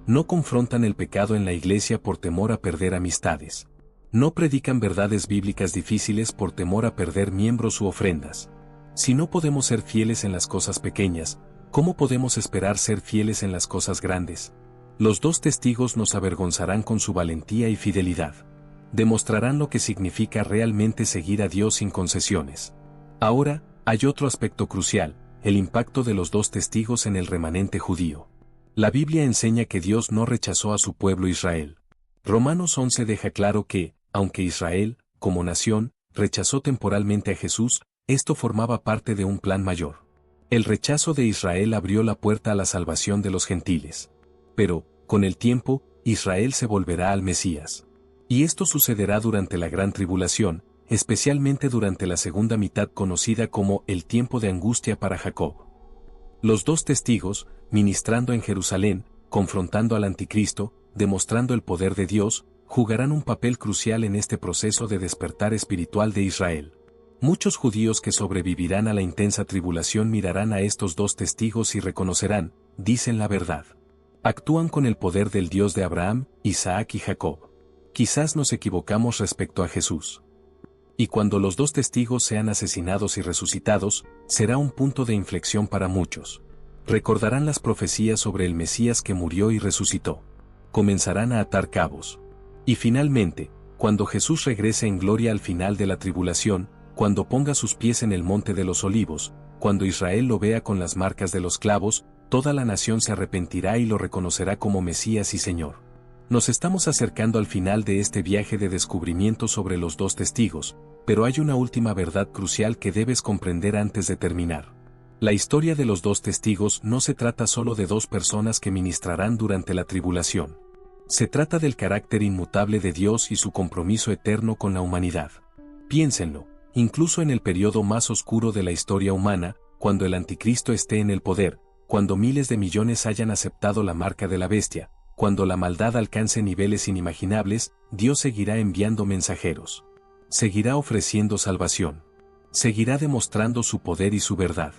No confrontan el pecado en la iglesia por temor a perder amistades. No predican verdades bíblicas difíciles por temor a perder miembros u ofrendas. Si no podemos ser fieles en las cosas pequeñas, ¿cómo podemos esperar ser fieles en las cosas grandes? Los dos testigos nos avergonzarán con su valentía y fidelidad. Demostrarán lo que significa realmente seguir a Dios sin concesiones. Ahora, hay otro aspecto crucial, el impacto de los dos testigos en el remanente judío. La Biblia enseña que Dios no rechazó a su pueblo Israel. Romanos 11 deja claro que, aunque Israel, como nación, rechazó temporalmente a Jesús, esto formaba parte de un plan mayor. El rechazo de Israel abrió la puerta a la salvación de los gentiles. Pero, con el tiempo, Israel se volverá al Mesías. Y esto sucederá durante la gran tribulación, especialmente durante la segunda mitad conocida como el tiempo de angustia para Jacob. Los dos testigos, ministrando en Jerusalén, confrontando al anticristo, demostrando el poder de Dios, jugarán un papel crucial en este proceso de despertar espiritual de Israel. Muchos judíos que sobrevivirán a la intensa tribulación mirarán a estos dos testigos y reconocerán, dicen la verdad. Actúan con el poder del Dios de Abraham, Isaac y Jacob. Quizás nos equivocamos respecto a Jesús. Y cuando los dos testigos sean asesinados y resucitados, será un punto de inflexión para muchos. Recordarán las profecías sobre el Mesías que murió y resucitó. Comenzarán a atar cabos. Y finalmente, cuando Jesús regrese en gloria al final de la tribulación, cuando ponga sus pies en el monte de los olivos, cuando Israel lo vea con las marcas de los clavos, toda la nación se arrepentirá y lo reconocerá como Mesías y Señor. Nos estamos acercando al final de este viaje de descubrimiento sobre los dos testigos, pero hay una última verdad crucial que debes comprender antes de terminar. La historia de los dos testigos no se trata solo de dos personas que ministrarán durante la tribulación. Se trata del carácter inmutable de Dios y su compromiso eterno con la humanidad. Piénsenlo, incluso en el periodo más oscuro de la historia humana, cuando el anticristo esté en el poder, cuando miles de millones hayan aceptado la marca de la bestia, cuando la maldad alcance niveles inimaginables, Dios seguirá enviando mensajeros. Seguirá ofreciendo salvación. Seguirá demostrando su poder y su verdad.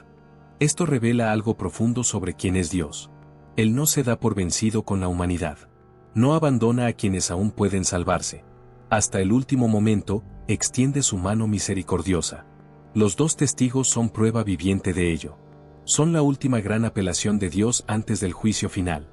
Esto revela algo profundo sobre quién es Dios. Él no se da por vencido con la humanidad. No abandona a quienes aún pueden salvarse. Hasta el último momento, extiende su mano misericordiosa. Los dos testigos son prueba viviente de ello. Son la última gran apelación de Dios antes del juicio final.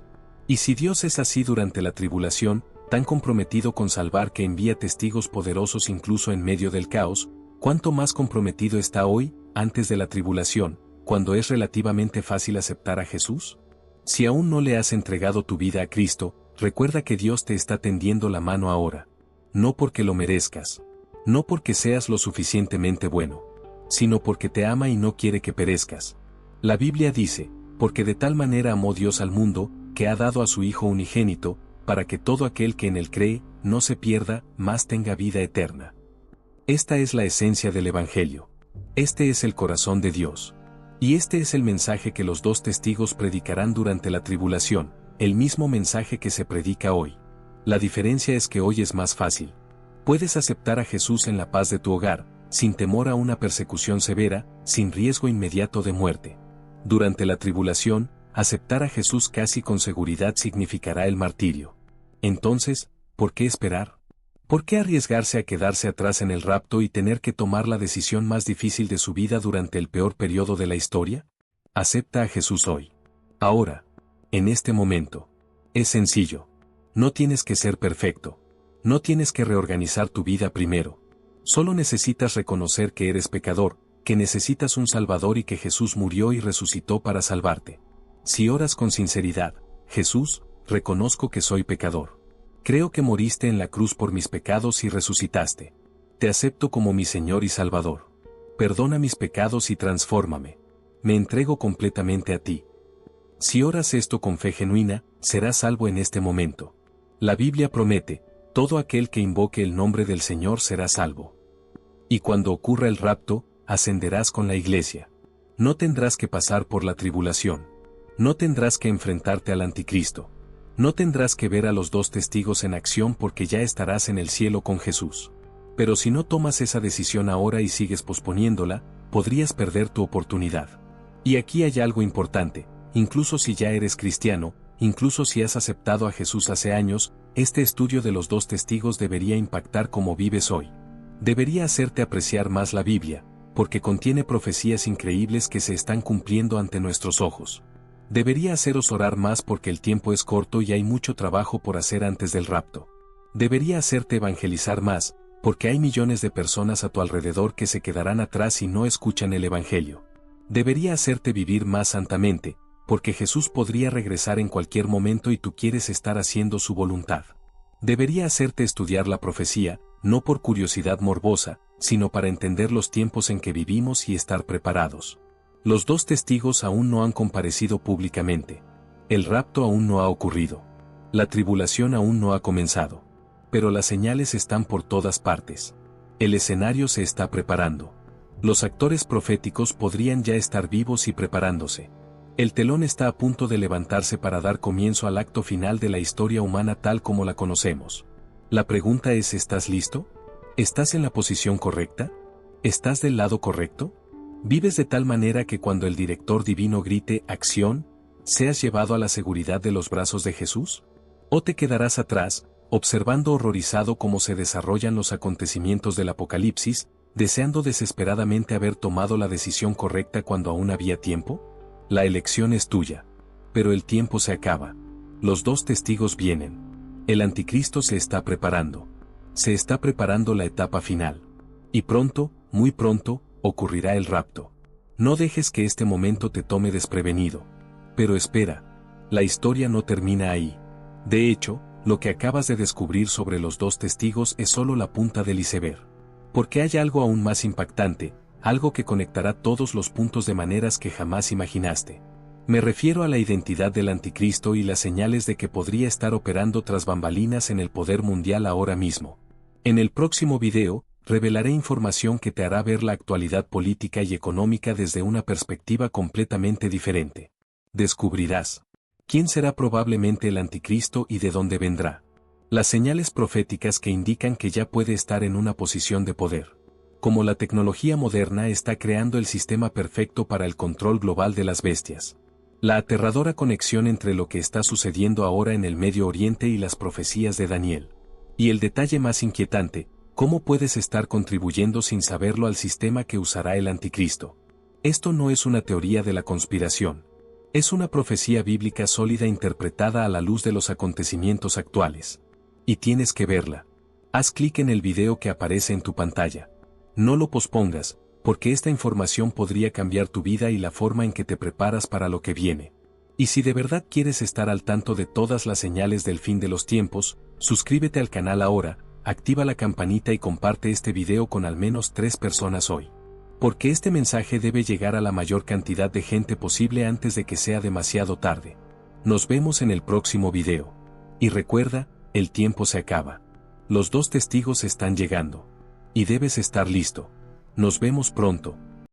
Y si Dios es así durante la tribulación, tan comprometido con salvar que envía testigos poderosos incluso en medio del caos, ¿cuánto más comprometido está hoy, antes de la tribulación, cuando es relativamente fácil aceptar a Jesús? Si aún no le has entregado tu vida a Cristo, recuerda que Dios te está tendiendo la mano ahora. No porque lo merezcas. No porque seas lo suficientemente bueno. Sino porque te ama y no quiere que perezcas. La Biblia dice, porque de tal manera amó Dios al mundo, que ha dado a su Hijo unigénito, para que todo aquel que en él cree, no se pierda, mas tenga vida eterna. Esta es la esencia del Evangelio. Este es el corazón de Dios. Y este es el mensaje que los dos testigos predicarán durante la tribulación, el mismo mensaje que se predica hoy. La diferencia es que hoy es más fácil. Puedes aceptar a Jesús en la paz de tu hogar, sin temor a una persecución severa, sin riesgo inmediato de muerte. Durante la tribulación, aceptar a Jesús casi con seguridad significará el martirio. Entonces, ¿por qué esperar? ¿Por qué arriesgarse a quedarse atrás en el rapto y tener que tomar la decisión más difícil de su vida durante el peor periodo de la historia? Acepta a Jesús hoy. Ahora. En este momento. Es sencillo. No tienes que ser perfecto. No tienes que reorganizar tu vida primero. Solo necesitas reconocer que eres pecador, que necesitas un Salvador y que Jesús murió y resucitó para salvarte. Si oras con sinceridad, Jesús, reconozco que soy pecador. Creo que moriste en la cruz por mis pecados y resucitaste. Te acepto como mi Señor y Salvador. Perdona mis pecados y transfórmame. Me entrego completamente a ti. Si oras esto con fe genuina, serás salvo en este momento. La Biblia promete, todo aquel que invoque el nombre del Señor será salvo. Y cuando ocurra el rapto, ascenderás con la iglesia. No tendrás que pasar por la tribulación. No tendrás que enfrentarte al anticristo. No tendrás que ver a los dos testigos en acción porque ya estarás en el cielo con Jesús. Pero si no tomas esa decisión ahora y sigues posponiéndola, podrías perder tu oportunidad. Y aquí hay algo importante, incluso si ya eres cristiano, incluso si has aceptado a Jesús hace años, este estudio de los dos testigos debería impactar cómo vives hoy. Debería hacerte apreciar más la Biblia, porque contiene profecías increíbles que se están cumpliendo ante nuestros ojos. Debería haceros orar más porque el tiempo es corto y hay mucho trabajo por hacer antes del rapto. Debería hacerte evangelizar más, porque hay millones de personas a tu alrededor que se quedarán atrás y no escuchan el Evangelio. Debería hacerte vivir más santamente, porque Jesús podría regresar en cualquier momento y tú quieres estar haciendo su voluntad. Debería hacerte estudiar la profecía, no por curiosidad morbosa, sino para entender los tiempos en que vivimos y estar preparados. Los dos testigos aún no han comparecido públicamente. El rapto aún no ha ocurrido. La tribulación aún no ha comenzado. Pero las señales están por todas partes. El escenario se está preparando. Los actores proféticos podrían ya estar vivos y preparándose. El telón está a punto de levantarse para dar comienzo al acto final de la historia humana tal como la conocemos. La pregunta es: ¿estás listo? ¿Estás en la posición correcta? ¿Estás del lado correcto? ¿Vives de tal manera que cuando el director divino grite «acción», seas llevado a la seguridad de los brazos de Jesús? ¿O te quedarás atrás, observando horrorizado cómo se desarrollan los acontecimientos del Apocalipsis, deseando desesperadamente haber tomado la decisión correcta cuando aún había tiempo? La elección es tuya. Pero el tiempo se acaba. Los dos testigos vienen. El anticristo se está preparando. Se está preparando la etapa final. Y pronto, muy pronto, ocurrirá el rapto. No dejes que este momento te tome desprevenido. Pero espera. La historia no termina ahí. De hecho, lo que acabas de descubrir sobre los dos testigos es solo la punta del iceberg. Porque hay algo aún más impactante, algo que conectará todos los puntos de maneras que jamás imaginaste. Me refiero a la identidad del anticristo y las señales de que podría estar operando tras bambalinas en el poder mundial ahora mismo. En el próximo video, revelaré información que te hará ver la actualidad política y económica desde una perspectiva completamente diferente. Descubrirás quién será probablemente el anticristo y de dónde vendrá. Las señales proféticas que indican que ya puede estar en una posición de poder. Como la tecnología moderna está creando el sistema perfecto para el control global de las bestias. La aterradora conexión entre lo que está sucediendo ahora en el Medio Oriente y las profecías de Daniel. Y el detalle más inquietante, ¿cómo puedes estar contribuyendo sin saberlo al sistema que usará el anticristo? Esto no es una teoría de la conspiración. Es una profecía bíblica sólida interpretada a la luz de los acontecimientos actuales. Y tienes que verla. Haz clic en el video que aparece en tu pantalla. No lo pospongas, porque esta información podría cambiar tu vida y la forma en que te preparas para lo que viene. Y si de verdad quieres estar al tanto de todas las señales del fin de los tiempos, suscríbete al canal ahora, activa la campanita y comparte este video con al menos 3 personas hoy. Porque este mensaje debe llegar a la mayor cantidad de gente posible antes de que sea demasiado tarde. Nos vemos en el próximo video. Y recuerda, el tiempo se acaba. Los dos testigos están llegando. Y debes estar listo. Nos vemos pronto.